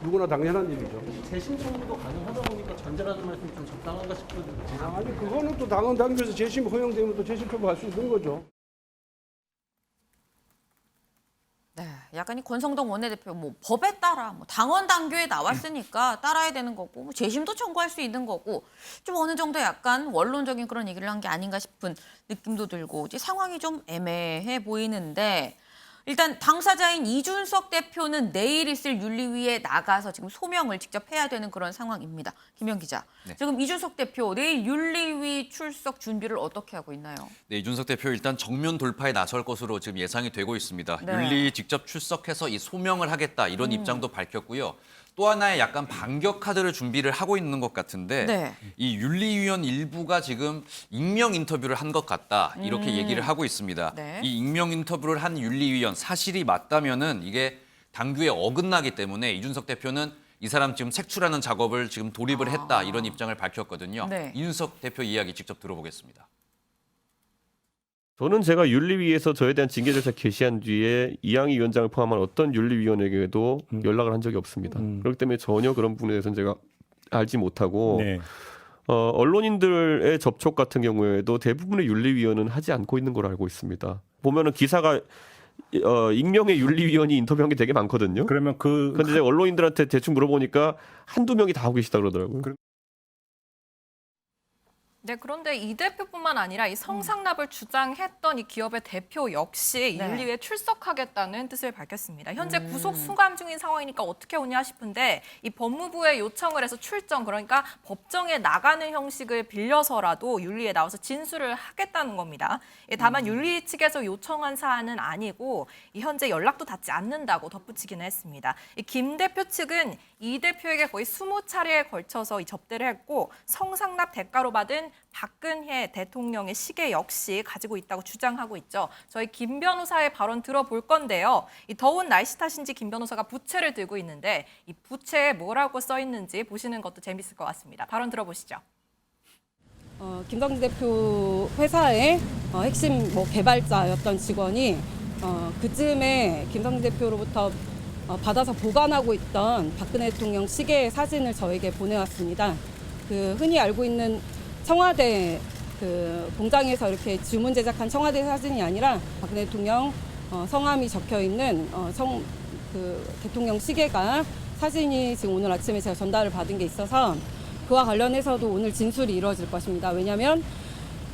누구나 당연한 일이죠. 재심청구도 가능하다 보니까 전제라는 말씀이 좀 적당한가 싶거든요. 아니 그거는 또 당원 당규에서 재심 허용되면 또 재심 청구할 수 있는 거죠. 네, 약간 이 권성동 원내대표 뭐 법에 따라 뭐 당원 당규에 나왔으니까 따라야 되는 거고 뭐 재심도 청구할 수 있는 거고 좀 어느 정도 약간 원론적인 그런 얘기를 한 게 아닌가 싶은 느낌도 들고 이제 상황이 좀 애매해 보이는데 일단 당사자인 이준석 대표는 내일 있을 윤리위에 나가서 지금 소명을 직접 해야 되는 그런 상황입니다. 김현 기자. 네. 지금 이준석 대표 내일 윤리위 출석 준비를 어떻게 하고 있나요? 네, 이준석 대표 일단 정면 돌파에 나설 것으로 지금 예상이 되고 있습니다. 네. 윤리 직접 출석해서 이 소명을 하겠다 이런 입장도 밝혔고요. 또 하나의 약간 반격 카드를 준비를 하고 있는 것 같은데 네. 이 윤리위원 일부가 지금 익명 인터뷰를 한 것 같다 이렇게 얘기를 하고 있습니다. 네. 이 익명 인터뷰를 한 윤리위원 사실이 맞다면은 이게 당규에 어긋나기 때문에 이준석 대표는 이 사람 지금 색출하는 작업을 지금 돌입을 했다 이런 입장을 밝혔거든요. 네. 이준석 대표 이야기 직접 들어보겠습니다. 저는 제가 윤리위에서 저에 대한 징계 절차 개시한 뒤에 이양희 위원장을 포함한 어떤 윤리위원에게도 연락을 한 적이 없습니다. 그렇기 때문에 전혀 그런 부분에 대해서는 제가 알지 못하고 네. 언론인들의 접촉 같은 경우에도 대부분의 윤리위원은 하지 않고 있는 걸로 알고 있습니다. 보면은 기사가 익명의 윤리위원이 인터뷰한 게 되게 많거든요. 그러면 근데 제가 언론인들한테 대충 물어보니까 한두 명이 다 하고 계시다 그러더라고요. 네, 그런데 이 대표뿐만 아니라 이 성상납을 주장했던 이 기업의 대표 역시 네. 윤리위에 출석하겠다는 뜻을 밝혔습니다. 현재 구속 수감 중인 상황이니까 어떻게 오냐 싶은데 이 법무부에 요청을 해서 출정, 그러니까 법정에 나가는 형식을 빌려서라도 윤리위에 나와서 진술을 하겠다는 겁니다. 다만 윤리위 측에서 요청한 사안은 아니고 이 현재 연락도 닿지 않는다고 덧붙이기는 했습니다. 김 대표 측은 이 대표에게 거의 20차례에 걸쳐서 이 접대를 했고 성상납 대가로 받은 박근혜 대통령의 시계 역시 가지고 있다고 주장하고 있죠. 저희 김 변호사의 발언 들어볼 건데요. 이 더운 날씨 탓인지 김 변호사가 부채를 들고 있는데 이 부채에 뭐라고 써 있는지 보시는 것도 재밌을 것 같습니다. 발언 들어보시죠. 김성진 대표 회사의 핵심 개발자였던 직원이 그쯤에 김성진 대표로부터 받아서 보관하고 있던 박근혜 대통령 시계 사진을 저에게 보내왔습니다. 흔히 알고 있는 청와대 공장에서 이렇게 주문 제작한 청와대 사진이 아니라 박근혜 대통령 성함이 적혀 있는 대통령 시계가 사진이 지금 오늘 아침에 제가 전달을 받은 게 있어서 그와 관련해서도 오늘 진술이 이루어질 것입니다. 왜냐하면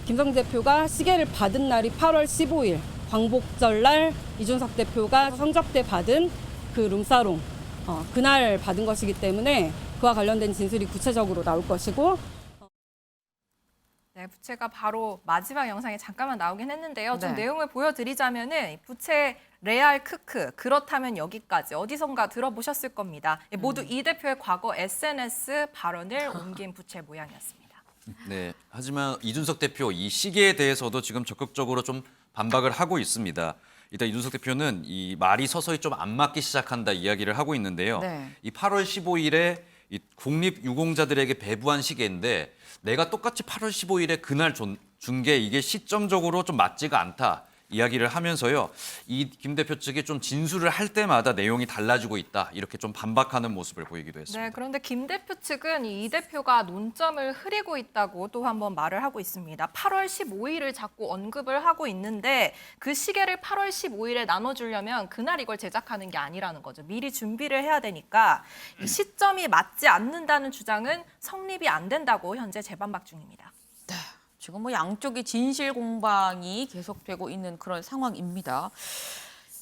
김성진 대표가 시계를 받은 날이 8월 15일 광복절날 이준석 대표가 성접대 받은 그 룸사롱 그날 받은 것이기 때문에 그와 관련된 진술이 구체적으로 나올 것이고 네, 부채가 바로 마지막 영상에 잠깐만 나오긴 했는데요. 좀 네. 내용을 보여드리자면은 부채 레알 크크 그렇다면 여기까지 어디선가 들어보셨을 겁니다. 모두 이 대표의 과거 SNS 발언을 옮긴 부채 모양이었습니다. 네, 하지만 이준석 대표 이 시계에 대해서도 지금 적극적으로 좀 반박을 하고 있습니다. 일단 이준석 대표는 이 말이 서서히 좀 안 맞기 시작한다 이야기를 하고 있는데요. 네. 이 8월 15일에 이 국립유공자들에게 배부한 시계인데 내가 똑같이 8월 15일에 그날 준 게 이게 시점적으로 좀 맞지가 않다. 이야기를 하면서요. 이 김 대표 측이 좀 진술을 할 때마다 내용이 달라지고 있다. 이렇게 좀 반박하는 모습을 보이기도 했습니다. 네, 그런데 김 대표 측은 이 대표가 논점을 흐리고 있다고 또 한 번 말을 하고 있습니다. 8월 15일을 자꾸 언급을 하고 있는데 그 시계를 8월 15일에 나눠주려면 그날 이걸 제작하는 게 아니라는 거죠. 미리 준비를 해야 되니까 이 시점이 맞지 않는다는 주장은 성립이 안 된다고 현재 재반박 중입니다. 네. 지금 뭐 양쪽의 진실 공방이 계속되고 있는 그런 상황입니다.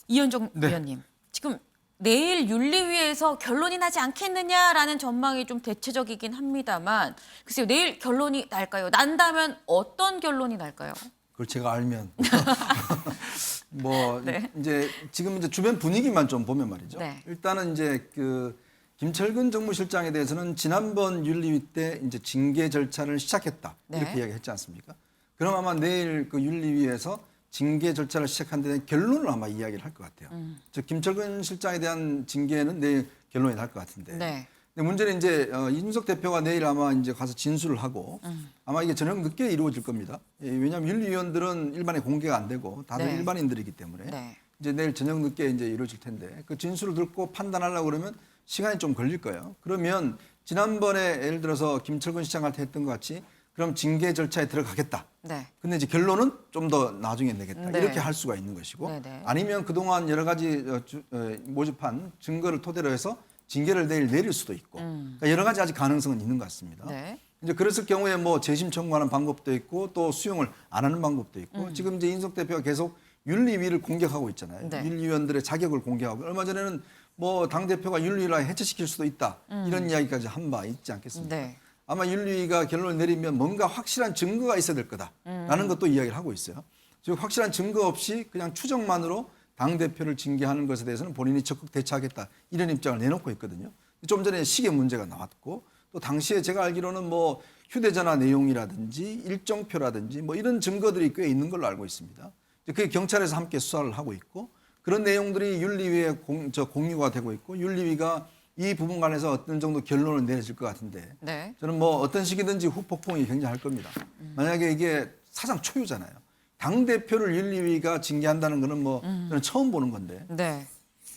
이현정 위원님, 지금 내일 윤리위에서 결론이 나지 않겠느냐라는 전망이 좀 대체적이긴 합니다만 글쎄요, 내일 결론이 날까요? 난다면 어떤 결론이 날까요? 그걸 제가 알면 네. 이제 지금 이제 주변 분위기만 좀 보면 말이죠. 네. 일단은 이제 김철근 정무실장에 대해서는 지난번 윤리위 때 이제 징계 절차를 시작했다 이렇게 네. 이야기했지 않습니까? 그럼 아마 내일 그 윤리위에서 징계 절차를 시작한 데 대한 결론을 아마 이야기를 할 것 같아요. 즉 김철근 실장에 대한 징계는 내일 결론이 날 것 같은데. 네. 근데 문제는 이제 이준석 대표가 내일 아마 이제 가서 진술을 하고 아마 이게 저녁 늦게 이루어질 겁니다. 왜냐하면 윤리위원들은 일반에 공개가 안 되고 다들 네. 일반인들이기 때문에 네. 이제 내일 저녁 늦게 이제 이루어질 텐데 그 진술을 듣고 판단하려고 그러면 시간이 좀 걸릴 거예요. 그러면 지난번에 예를 들어서 김철근 시장한테 했던 것 같이 그럼 징계 절차에 들어가겠다. 네. 근데 이제 결론은 좀 더 나중에 내겠다. 네. 이렇게 할 수가 있는 것이고 네네. 아니면 그동안 여러 가지 모집한 증거를 토대로 해서 징계를 내릴 수도 있고 그러니까 여러 가지 아직 가능성은 있는 것 같습니다. 네. 이제 그랬을 경우에 뭐 재심 청구하는 방법도 있고 또 수용을 안 하는 방법도 있고 지금 이제 이준석 대표가 계속 윤리위를 공격하고 있잖아요. 네. 윤리위원들의 자격을 공개하고 얼마 전에는 뭐 당대표가 윤리위를 해체시킬 수도 있다. 이런 이야기까지 한 바 있지 않겠습니까? 네. 아마 윤리위가 결론을 내리면 뭔가 확실한 증거가 있어야 될 거다라는 것도 이야기를 하고 있어요. 즉 확실한 증거 없이 그냥 추정만으로 당대표를 징계하는 것에 대해서는 본인이 적극 대처하겠다 이런 입장을 내놓고 있거든요. 좀 전에 시계 문제가 나왔고 또 당시에 제가 알기로는 뭐 휴대전화 내용이라든지 일정표라든지 뭐 이런 증거들이 꽤 있는 걸로 알고 있습니다. 그게 경찰에서 함께 수사를 하고 있고 그런 내용들이 윤리위에 공유가 되고 있고 윤리위가 이 부분 관해서 어떤 정도 결론을 내릴 것 같은데 네. 저는 뭐 어떤 식이든지 후폭풍이 굉장할 겁니다. 만약에 이게 사상 초유잖아요. 당대표를 윤리위가 징계한다는 거는 뭐 저는 처음 보는 건데 네.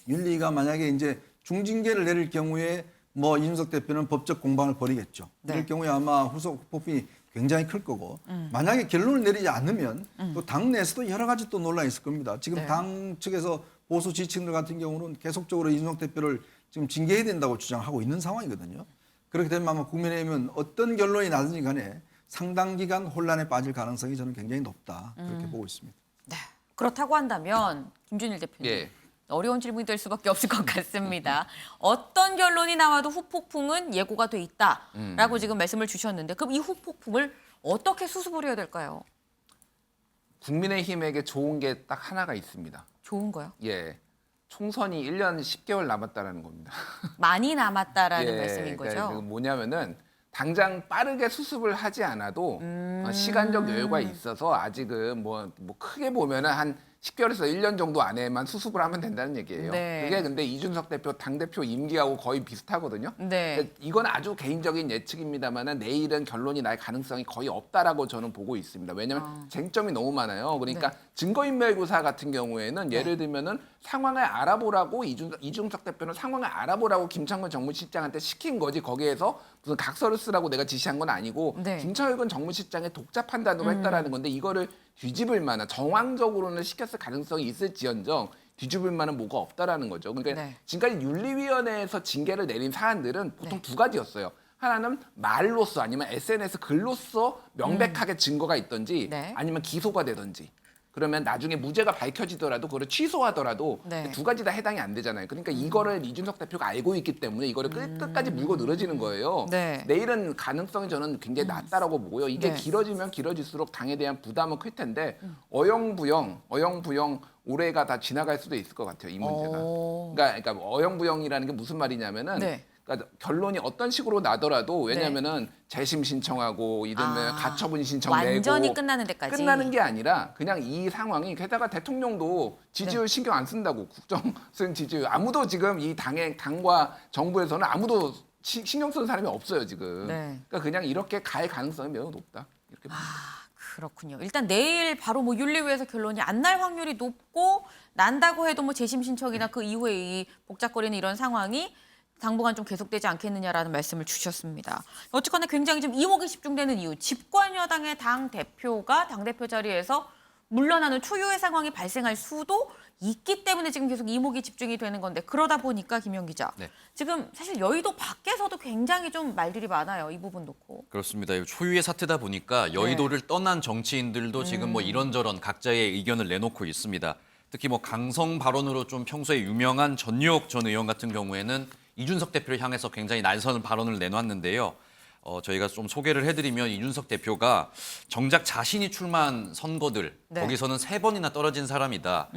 윤리위가 만약에 이제 중징계를 내릴 경우에 뭐 이준석 대표는 법적 공방을 벌이겠죠. 네. 이럴 경우에 아마 후폭풍이 굉장히 클 거고 만약에 결론을 내리지 않으면 또 당내에서도 여러 가지 또 논란이 있을 겁니다. 지금 네. 당 측에서 보수 지지층들 같은 경우는 계속적으로 이준석 대표를 지금 징계해야 된다고 주장하고 있는 상황이거든요. 그렇게 되면 아마 국민의힘은 어떤 결론이 나든지 간에 상당 기간 혼란에 빠질 가능성이 저는 굉장히 높다. 그렇게 보고 있습니다. 네. 그렇다고 한다면 김준일 대표님. 예. 어려운 질문이 될 수밖에 없을 것 같습니다. 어떤 결론이 나와도 후폭풍은 예고가 돼 있다라고 지금 말씀을 주셨는데 그럼 이 후폭풍을 어떻게 수습을 해야 될까요? 국민의힘에게 좋은 게 딱 하나가 있습니다. 좋은 거요? 예. 총선이 1년 10개월 남았다라는 겁니다. 많이 남았다라는 예, 말씀인 거죠? 그러니까 뭐냐면은 당장 빠르게 수습을 하지 않아도 시간적 여유가 있어서 아직은 뭐 크게 보면은 한 10개월에서 1년 정도 안에만 수습을 하면 된다는 얘기예요. 네. 그게 근데 이준석 대표 당대표 임기하고 거의 비슷하거든요. 네. 그러니까 이건 아주 개인적인 예측입니다만은 내일은 결론이 날 가능성이 거의 없다라고 저는 보고 있습니다. 왜냐하면 쟁점이 너무 많아요. 그러니까 네. 증거인멸구사 같은 경우에는 예를 들면은 상황을 알아보라고 이준석 대표는 상황을 알아보라고 김창근 정무실장한테 시킨 거지 거기에서 무슨 각서를 쓰라고 내가 지시한 건 아니고 네. 김창근 정무실장의 독자 판단으로 했다라는 건데 이거를 뒤집을 만한 정황적으로는 시켰을 가능성이 있을지언정 뒤집을 만한 뭐가 없다라는 거죠. 그러니까 네. 지금까지 윤리위원회에서 징계를 내린 사안들은 보통 두 가지였어요. 하나는 말로써 아니면 SNS 글로써 명백하게 증거가 있던지 네. 아니면 기소가 되던지 그러면 나중에 무죄가 밝혀지더라도 그걸 취소하더라도 네. 두 가지 다 해당이 안 되잖아요. 그러니까 이거를 이준석 대표가 알고 있기 때문에 이거를 끝까지 물고 늘어지는 거예요. 네. 내일은 가능성이 저는 굉장히 낮다라고 보고요. 이게 네. 길어지면 길어질수록 당에 대한 부담은 클 텐데 어영부영 올해가 다 지나갈 수도 있을 것 같아요. 이 문제가. 그러니까 어영부영이라는 게 무슨 말이냐면은 네. 그러니까 결론이 어떤 식으로 나더라도 왜냐면은 재심 신청하고 이러면 가처분 신청 내고 완전히 끝나는 데까지. 끝나는 게 아니라 그냥 이 상황이 게다가 대통령도 지지율 신경 안 쓴다고 국정수행 지지율 아무도 지금 이 당과 정부에서는 아무도 신경 쓰는 사람이 없어요 지금. 네. 그러니까 그냥 이렇게 갈 가능성이 매우 높다 이렇게 봅니다. 그렇군요. 일단 내일 바로 뭐 윤리위에서 결론이 안 날 확률이 높고 난다고 해도 뭐 재심 신청이나 그 이후에 이 복잡거리는 이런 상황이 당분간 좀 계속되지 않겠느냐라는 말씀을 주셨습니다. 어쨌거나 굉장히 좀 이목이 집중되는 이유, 집권 여당의 당 대표가 당 대표 자리에서 물러나는 초유의 상황이 발생할 수도 있기 때문에 지금 계속 이목이 집중이 되는 건데 그러다 보니까 김영 기자, 네. 지금 사실 여의도 밖에서도 굉장히 좀 말들이 많아요. 이 부분 놓고. 그렇습니다. 초유의 사태다 보니까 여의도를 떠난 정치인들도 지금 뭐 이런저런 각자의 의견을 내놓고 있습니다. 특히 뭐 강성 발언으로 좀 평소에 유명한 전유옥 전 의원 같은 경우에는 이준석 대표를 향해서 굉장히 날선 발언을 내놨는데요. 저희가 좀 소개를 해드리면 이준석 대표가 정작 자신이 출마한 선거들 네. 거기서는 3번이나 떨어진 사람이다.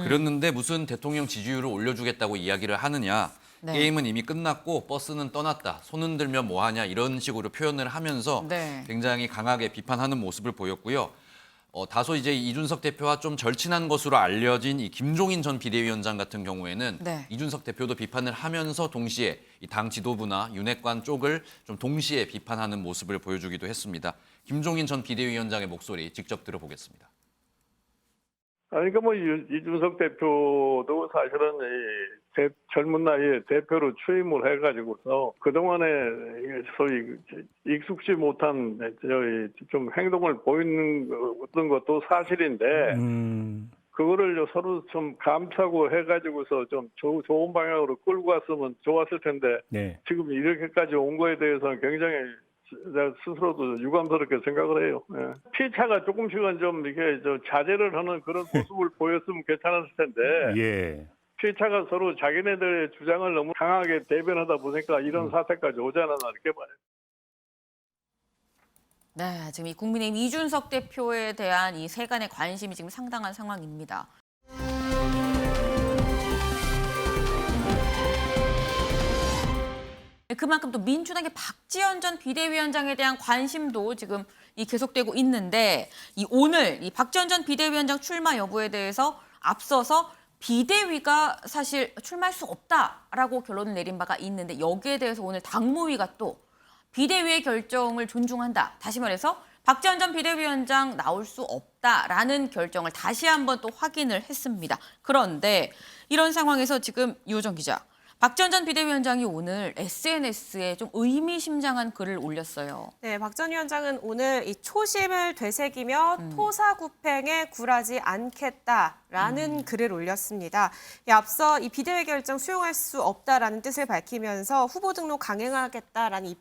그랬는데 무슨 대통령 지지율을 올려주겠다고 이야기를 하느냐. 네. 게임은 이미 끝났고 버스는 떠났다. 손 흔들면 뭐하냐 이런 식으로 표현을 하면서 네. 굉장히 강하게 비판하는 모습을 보였고요. 다소 이제 이준석 대표와 좀 절친한 것으로 알려진 이 김종인 전 비대위원장 같은 경우에는 네. 이준석 대표도 비판을 하면서 동시에 이 당 지도부나 윤핵관 쪽을 좀 동시에 비판하는 모습을 보여주기도 했습니다. 김종인 전 비대위원장의 목소리 직접 들어보겠습니다. 그러니까 뭐 이준석 대표도 사실은 젊은 나이에 대표로 취임을 해가지고서 그동안에 소위 익숙지 못한 좀 행동을 보이는 어떤 것도 사실인데 그거를 서로 좀 감싸고 해가지고서 좀 좋은 방향으로 끌고 갔으면 좋았을 텐데 네. 지금 이렇게까지 온 거에 대해서는 굉장히 제가 스스로도 유감스럽게 생각을 해요. 예. 피차가 조금씩은 좀 이렇게 자제를 하는 그런 모습을 보였으면 괜찮았을 텐데 예. 피차가 서로 자기네들의 주장을 너무 강하게 대변하다 보니까 이런 사태까지 오지 않았나 이렇게 봐요. 네, 지금 이 국민의힘 이준석 대표에 대한 이 세간의 관심이 지금 상당한 상황입니다. 그만큼 또 민주당의 박지원 전 비대위원장에 대한 관심도 지금 계속되고 있는데 오늘 이 박지원 전 비대위원장 출마 여부에 대해서 앞서서 비대위가 사실 출마할 수 없다라고 결론을 내린 바가 있는데 여기에 대해서 오늘 당무위가 또 비대위의 결정을 존중한다. 다시 말해서 박지원 전 비대위원장 나올 수 없다라는 결정을 다시 한번 또 확인을 했습니다. 그런데 이런 상황에서 지금 유호정 기자, 박지원 전 비대위원장이 오늘 SNS에 좀 의미심장한 글을 올렸어요. 네, 박 전 위원장은 오늘 이 초심을 되새기며 토사구팽에 굴하지 않겠다라는 글을 올렸습니다. 앞서 이 비대위 결정 수용할 수 없다라는 뜻을 밝히면서 후보 등록 강행하겠다라는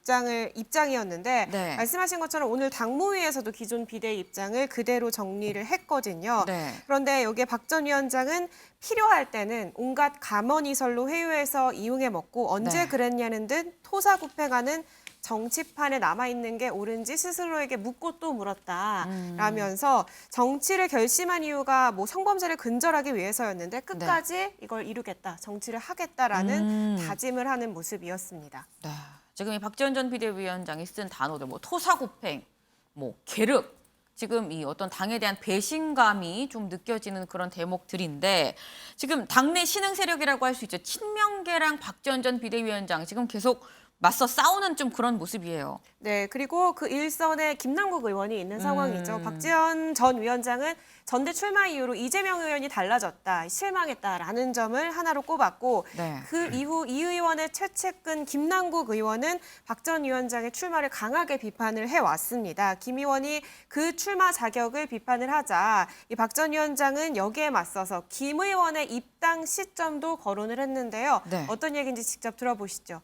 입장이었는데 네. 말씀하신 것처럼 오늘 당무위에서도 기존 비대위 입장을 그대로 정리를 했거든요. 네. 그런데 여기에 박 전 위원장은 필요할 때는 온갖 감언이설로 회유해서 이용해 먹고 언제 네. 그랬냐는 듯 토사구팽하는 정치판에 남아있는 게 옳은지 스스로에게 묻고 또 물었다라면서 정치를 결심한 이유가 뭐 성범죄를 근절하기 위해서였는데 끝까지 이걸 이루겠다, 정치를 하겠다라는 다짐을 하는 모습이었습니다. 네. 지금 이 박지원 전 비대위원장이 쓴 단어들 뭐 토사구팽, 뭐 계륵, 지금 이 어떤 당에 대한 배신감이 좀 느껴지는 그런 대목들인데 지금 당내 신흥 세력이라고 할 수 있죠. 친명계랑 박지원 전 비대위원장 지금 계속 맞서 싸우는 좀 그런 모습이에요. 네, 그리고 그 일선에 김남국 의원이 있는 상황이죠. 박지원 전 위원장은 전대 출마 이후로 이재명 의원이 달라졌다, 실망했다라는 점을 하나로 꼽았고 네. 그 이후 이 의원의 최측근 김남국 의원은 박 전 위원장의 출마를 강하게 비판을 해왔습니다. 김 의원이 그 출마 자격을 비판을 하자 이 박 전 위원장은 여기에 맞서서 김 의원의 입당 시점도 거론을 했는데요. 네. 어떤 얘기인지 직접 들어보시죠.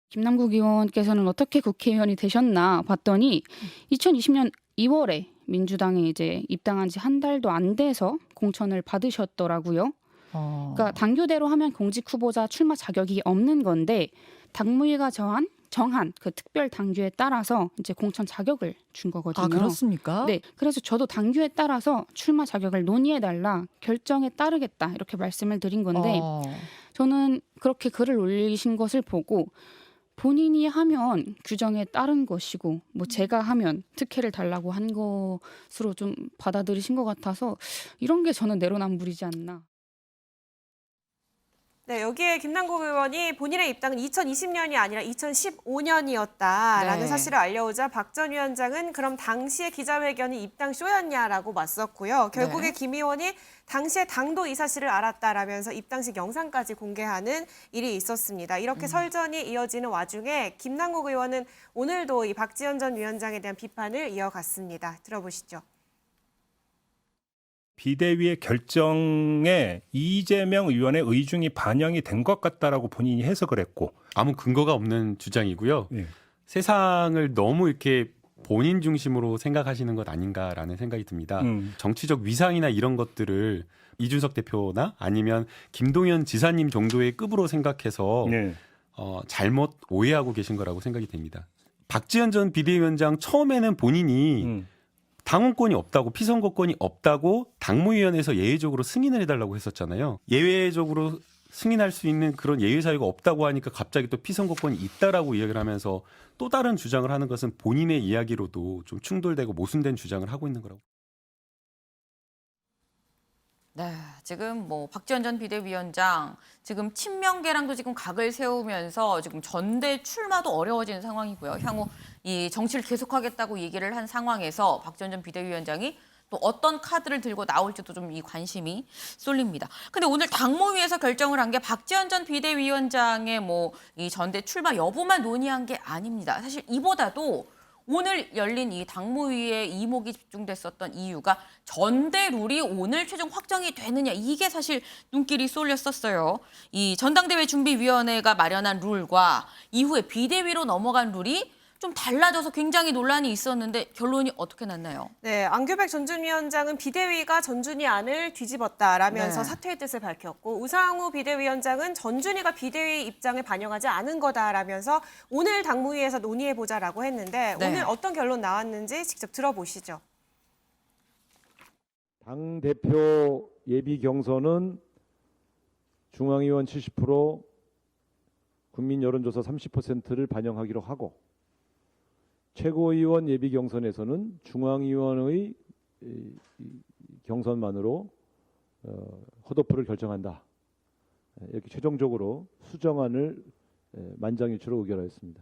김남국 의원께서는 어떻게 국회의원이 되셨나 봤더니 2020년 2월에 민주당에 이제 입당한 지 한 달도 안 돼서 공천을 받으셨더라고요. 그러니까 당규대로 하면 공직 후보자 출마 자격이 없는 건데 당무위가 정한 그 특별 당규에 따라서 이제 공천 자격을 준 거거든요. 아, 그렇습니까? 네. 그래서 저도 당규에 따라서 출마 자격을 논의해달라, 결정에 따르겠다 이렇게 말씀을 드린 건데 저는 그렇게 글을 올리신 것을 보고 본인이 하면 규정에 따른 것이고 뭐 제가 하면 특혜를 달라고 한 것으로 좀 받아들이신 것 같아서 이런 게 저는 내로남불이지 않나. 네, 여기에 김남국 의원이 본인의 입당은 2020년이 아니라 2015년이었다라는 네. 사실을 알려오자 박 전 위원장은 그럼 당시의 기자회견이 입당 쇼였냐라고 맞섰고요. 결국에 네. 김 의원이 당시에 당도 이 사실을 알았다라면서 입당식 영상까지 공개하는 일이 있었습니다. 이렇게 설전이 이어지는 와중에 김남국 의원은 오늘도 이 박지원 전 위원장에 대한 비판을 이어갔습니다. 들어보시죠. 비대위의 결정에 이재명 의원의 의중이 반영이 된 것 같다라고 본인이 해석을 했고 아무 근거가 없는 주장이고요. 네. 세상을 너무 이렇게 본인 중심으로 생각하시는 것 아닌가라는 생각이 듭니다. 정치적 위상이나 이런 것들을 이준석 대표나 아니면 김동연 지사님 정도의 급으로 생각해서 네. 잘못 오해하고 계신 거라고 생각이 됩니다. 박지원 전 비대위원장 처음에는 본인이 당원권이 없다고, 피선거권이 없다고 당무위원회에서 예외적으로 승인을 해달라고 했었잖아요. 예외적으로 승인할 수 있는 그런 예외 사유가 없다고 하니까 갑자기 또 피선거권이 있다라고 이야기를 하면서 또 다른 주장을 하는 것은 본인의 이야기로도 좀 충돌되고 모순된 주장을 하고 있는 거라고. 네, 지금 뭐 박지원 전 비대위원장 지금 친명계랑도 지금 각을 세우면서 지금 전대 출마도 어려워지는 상황이고요. 향후 이 정치를 계속하겠다고 얘기를 한 상황에서 박지원 전 비대위원장이 또 어떤 카드를 들고 나올지도 좀 이 관심이 쏠립니다. 근데 오늘 당무위에서 결정을 한 게 박지원 전 비대위원장의 이 전대 출마 여부만 논의한 게 아닙니다. 사실 이보다도 오늘 열린 이 당무위에 이목이 집중됐었던 이유가 전대 룰이 오늘 최종 확정이 되느냐, 이게 사실 눈길이 쏠렸었어요. 이 전당대회 준비위원회가 마련한 룰과 이후에 비대위로 넘어간 룰이 좀 달라져서 굉장히 논란이 있었는데 결론이 어떻게 났나요? 네, 안규백 전준위원장은 비대위가 전준위 안을 뒤집었다라면서 네. 사퇴의 뜻을 밝혔고, 우상호 비대위원장은 전준위가 비대위 입장을 반영하지 않은 거다라면서 오늘 당무위에서 논의해보자라고 했는데 네. 오늘 어떤 결론 나왔는지 직접 들어보시죠. 당대표 예비 경선은 중앙위원 70%, 국민 여론조사 30%를 반영하기로 하고, 최고위원 예비 경선에서는 중앙위원의 경선만으로 컷오프를 결정한다. 이렇게 최종적으로 수정안을 만장일치로 의결하였습니다.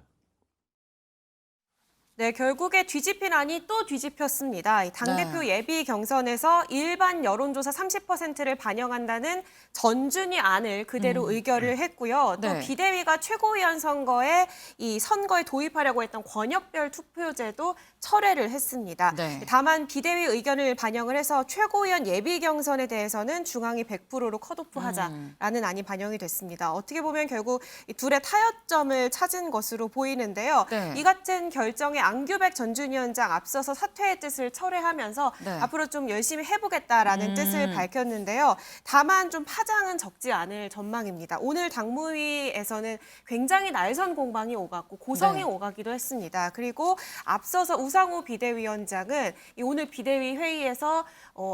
네, 결국에 뒤집힌 안이 또 뒤집혔습니다. 당대표 예비 경선에서 일반 여론조사 30%를 반영한다는 전준위 안을 그대로 의결을 했고요. 또 비대위가 최고위원 선거에 이 선거에 도입하려고 했던 권역별 투표제도 철회를 했습니다. 다만 비대위 의견을 반영을 해서 최고위원 예비 경선에 대해서는 중앙이 100%로 컷오프하자라는 안이 반영이 됐습니다. 어떻게 보면 결국 이 둘의 타협점을 찾은 것으로 보이는데요. 이 같은 결정에 안규백 전준위원장 앞서서 사퇴의 뜻을 철회하면서 앞으로 좀 열심히 해보겠다라는 뜻을 밝혔는데요. 다만 좀 파장은 적지 않을 전망입니다. 오늘 당무위에서는 굉장히 날선 공방이 오갔고 고성이 오가기도 했습니다. 그리고 앞서서 우상호 비대위원장은 오늘 비대위 회의에서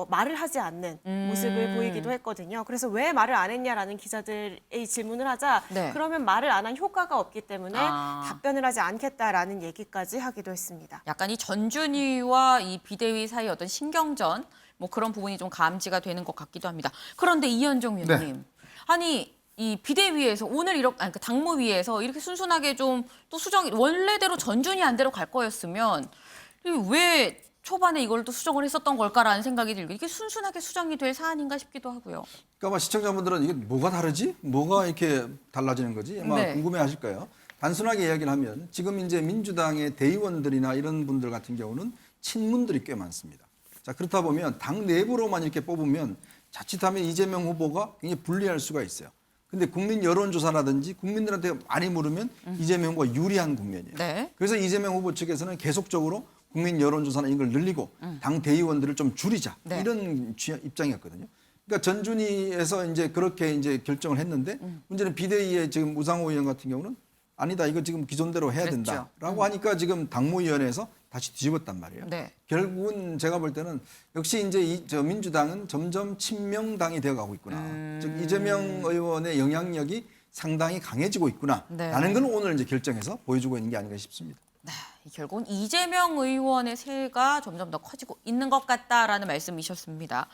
말을 하지 않는 모습을 보이기도 했거든요. 그래서 왜 말을 안 했냐라는 기자들의 질문을 하자 그러면 말을 안 한 효과가 없기 때문에 답변을 하지 않겠다라는 얘기까지 하기도 했습니다. 약간 이 전준위와 이 비대위 사이 어떤 신경전 그런 부분이 좀 감지가 되는 것 같기도 합니다. 그런데 이현정 위원님, 아니 이 비대위에서 오늘 이렇게 당무위에서 이렇게 순순하게 좀 또 수정이 원래대로 전준위 안대로 갈 거였으면 왜 초반에 이걸 또 수정을 했었던 걸까라는 생각이 들고 이게 순순하게 수정이 될 사안인가 싶기도 하고요. 그러니까 아마 시청자분들은 이게 뭐가 다르지? 뭐가 이렇게 달라지는 거지? 아마 궁금해하실 거예요. 단순하게 이야기를 하면 지금 이제 민주당의 대의원들이나 이런 분들 같은 경우는 친문들이 꽤 많습니다. 자, 그렇다 보면 당 내부로만 이렇게 뽑으면 자칫하면 이재명 후보가 굉장히 불리할 수가 있어요. 근데 국민 여론조사라든지 국민들한테 많이 물으면 이재명 후보가 유리한 국면이에요. 그래서 이재명 후보 측에서는 계속적으로 국민 여론조사나 이걸 늘리고 당 대의원들을 좀 줄이자 이런 입장이었거든요. 그러니까 전준위에서 이제 그렇게 이제 결정을 했는데 문제는 비대위의 지금 우상호 의원 같은 경우는 아니다, 이거 지금 기존대로 해야 된다라고 하니까 지금 당무위원회에서 다시 뒤집었단 말이에요. 결국은 제가 볼 때는 역시 이제 저 민주당은 점점 친명당이 되어가고 있구나. 즉 이재명 의원의 영향력이 상당히 강해지고 있구나라는 걸 오늘 이제 결정해서 보여주고 있는 게 아닌가 싶습니다. 결국은 이재명 의원의 세가 점점 더 커지고 있는 것 같다라는 말씀이셨습니다.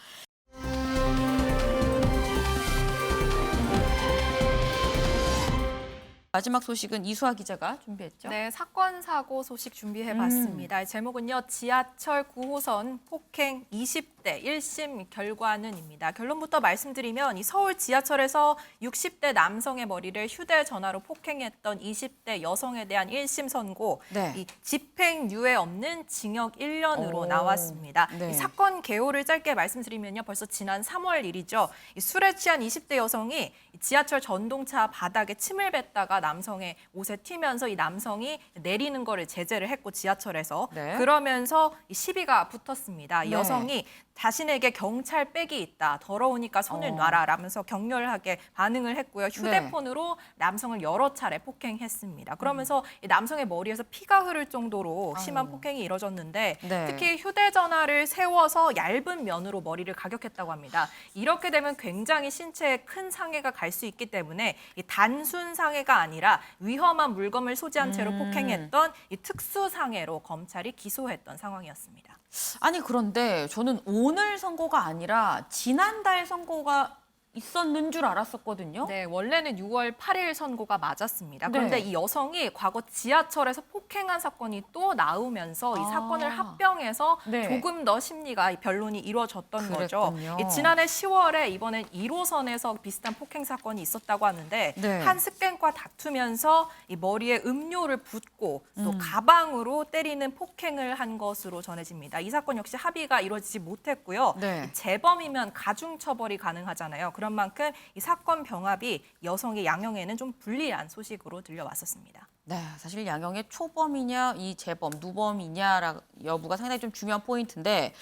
마지막 소식은 이수아 기자가 준비했죠. 네, 사건 사고 소식 준비해봤습니다. 제목은요, 지하철 9호선 폭행 20대 1심 결과는입니다. 결론부터 말씀드리면 이 서울 지하철에서 60대 남성의 머리를 휴대전화로 폭행했던 20대 여성에 대한 1심 선고, 이 집행유예 없는 징역 1년으로 나왔습니다. 이 사건 개요를 짧게 말씀드리면요, 벌써 지난 3월 일이죠. 이 술에 취한 20대 여성이 지하철 전동차 바닥에 침을 뱉다가 남성의 옷에 튀면서 이 남성이 내리는 거를 제재를 했고 지하철에서 그러면서 시비가 붙었습니다. 이 여성이 자신에게 경찰 백이 있다, 더러우니까 손을 놔라 라면서 격렬하게 반응을 했고요. 휴대폰으로 남성을 여러 차례 폭행했습니다. 그러면서 이 남성의 머리에서 피가 흐를 정도로 심한 폭행이 이뤄졌는데 특히 휴대전화를 세워서 얇은 면으로 머리를 가격했다고 합니다. 이렇게 되면 굉장히 신체에 큰 상해가 갈 수 있기 때문에 이 단순 상해가 아니라 위험한 물건을 소지한 채로 폭행했던 이 특수 상해로 검찰이 기소했던 상황이었습니다. 아니 그런데 저는 오늘 선고가 아니라 지난달 선고가 있었는 줄 알았었거든요. 네, 원래는 6월 8일 선고가 맞았습니다. 그런데 네. 이 여성이 과거 지하철에서 폭행한 사건이 또 나오면서 이 사건을 합병해서 네. 조금 더 심리가 변론이 이루어졌던 거죠. 그랬군요. 이 지난해 10월에 이번엔 1호선에서 비슷한 폭행 사건이 있었다고 하는데 네. 한 습객과 다투면서 이 머리에 음료를 붓고 또 음. 가방으로 때리는 폭행을 한 것으로 전해집니다. 이 사건 역시 합의가 이루어지지 못했고요. 네. 재범이면 가중처벌이 가능하잖아요. 그런 만큼 이 사건 병합이 여성의 양형에는 좀 불리한 소식으로 들려왔었습니다. 네, 사실 양형의 초범이냐, 이 재범, 누범이냐 여부가 상당히 좀 중요한 포인트인데,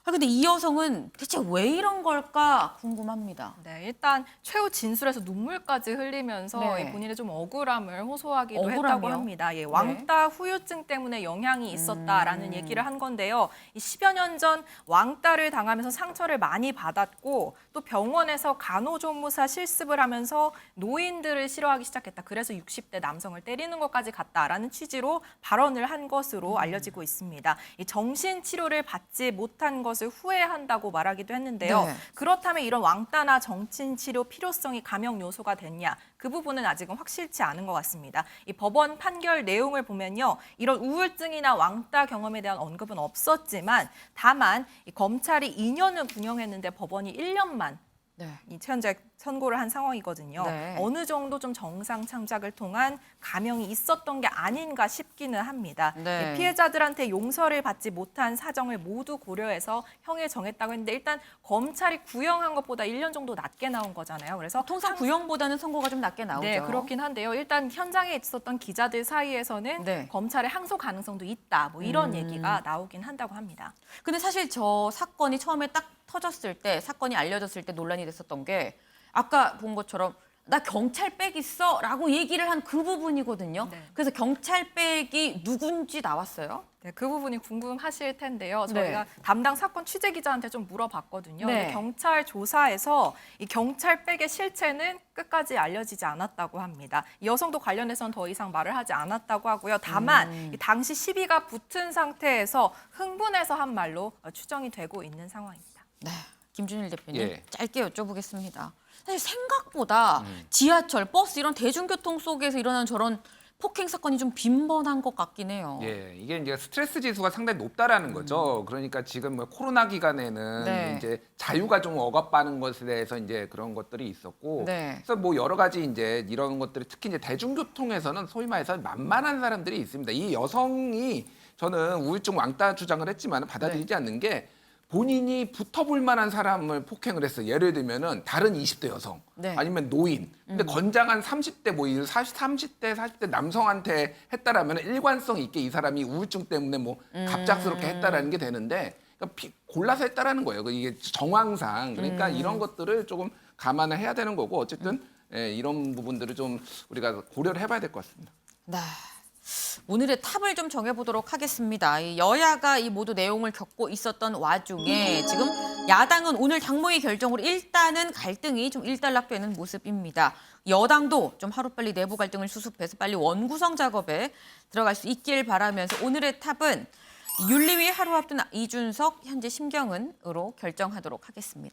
근데 이 여성은 대체 왜 이런 걸까 궁금합니다. 네, 일단 최후 진술에서 눈물까지 흘리면서 네. 본인의 좀 억울함을 호소하기도 억울함이요? 했다고 합니다. 예, 왕따 후유증 때문에 영향이 있었다라는 얘기를 한 건데요. 이 10여 년 전 왕따를 당하면서 상처를 많이 받았고 또 병원에서 간호조무사 실습을 하면서 노인들을 싫어하기 시작했다. 그래서 60대 남성을 때리는 것까지 갔다라는 취지로 발언을 한 것으로 알려지고 있습니다. 이 정신치료를 받지 못한 것을 후회한다고 말하기도 했는데요. 네. 그렇다면 이런 왕따나 정신치료 필요성이 감형 요소가 됐냐? 그 부분은 아직은 확실치 않은 것 같습니다. 이 법원 판결 내용을 보면요. 이런 우울증이나 왕따 경험에 대한 언급은 없었지만 다만 이 검찰이 2년을 구형했는데 법원이 1년만 이 현재 선고를 한 상황이거든요. 네. 어느 정도 좀 정상 참작을 통한 감형이 있었던 게 아닌가 싶기는 합니다. 네. 피해자들한테 용서를 받지 못한 사정을 모두 고려해서 형을 정했다고 했는데 일단 검찰이 구형한 것보다 1년 정도 낮게 나온 거잖아요. 그래서 통상 구형보다는 선고가 좀 낮게 나오죠. 네, 그렇긴 한데요. 일단 현장에 있었던 기자들 사이에서는 네. 검찰의 항소 가능성도 있다. 뭐 이런 얘기가 나오긴 한다고 합니다. 근데 사실 저 사건이 처음에 딱 터졌을 때, 사건이 알려졌을 때 논란이 됐었던 게 아까 본 것처럼 나 경찰백 있어 라고 얘기를 한 그 부분이거든요. 네. 그래서 경찰백이 누군지 나왔어요? 네, 그 부분이 궁금하실 텐데요. 네. 저희가 담당 사건 취재 기자한테 좀 물어봤거든요. 네. 근데 경찰 조사에서 이 경찰백의 실체는 끝까지 알려지지 않았다고 합니다. 이 여성도 관련해서는 더 이상 말을 하지 않았다고 하고요. 다만 이 당시 시비가 붙은 상태에서 흥분해서 한 말로 추정이 되고 있는 상황입니다. 네, 김준일 대표님 예. 짧게 여쭤보겠습니다. 사실 생각보다 지하철, 버스 이런 대중교통 속에서 일어나는 저런 폭행 사건이 좀 빈번한 것 같긴 해요. 예, 이게 이제 스트레스 지수가 상당히 높다라는 거죠. 그러니까 지금 뭐 코로나 기간에는 네. 이제 자유가 좀 억압받는 것에 대해서 이제 그런 것들이 있었고, 네. 그래서 뭐 여러 가지 이제 이런 것들이 특히 이제 대중교통에서는 소위 말해서 만만한 사람들이 있습니다. 이 여성이 저는 우울증 왕따 주장을 했지만 받아들이지 않는 게 본인이 붙어볼 만한 사람을 폭행을 했어요. 예를 들면은 다른 20대 여성 네. 아니면 노인. 근데 건장한 30대 뭐 30대 40대 남성한테 했다라면 일관성 있게 이 사람이 우울증 때문에 뭐 갑작스럽게 했다라는 게 되는데 그러니까 골라서 했다라는 거예요. 이게 정황상. 그러니까 이런 것들을 조금 감안을 해야 되는 거고 어쨌든 예, 이런 부분들을 좀 우리가 고려를 해봐야 될 것 같습니다. 네. 오늘의 탑을 좀 정해보도록 하겠습니다. 이 여야가 이 모두 내용을 겪고 있었던 와중에 지금 야당은 오늘 당무위 결정으로 일단은 갈등이 좀 일단락되는 모습입니다. 여당도 좀 하루빨리 내부 갈등을 수습해서 빨리 원구성 작업에 들어갈 수 있길 바라면서 오늘의 탑은 윤리위 하루 앞둔 이준석, 현재 심경은으로 결정하도록 하겠습니다.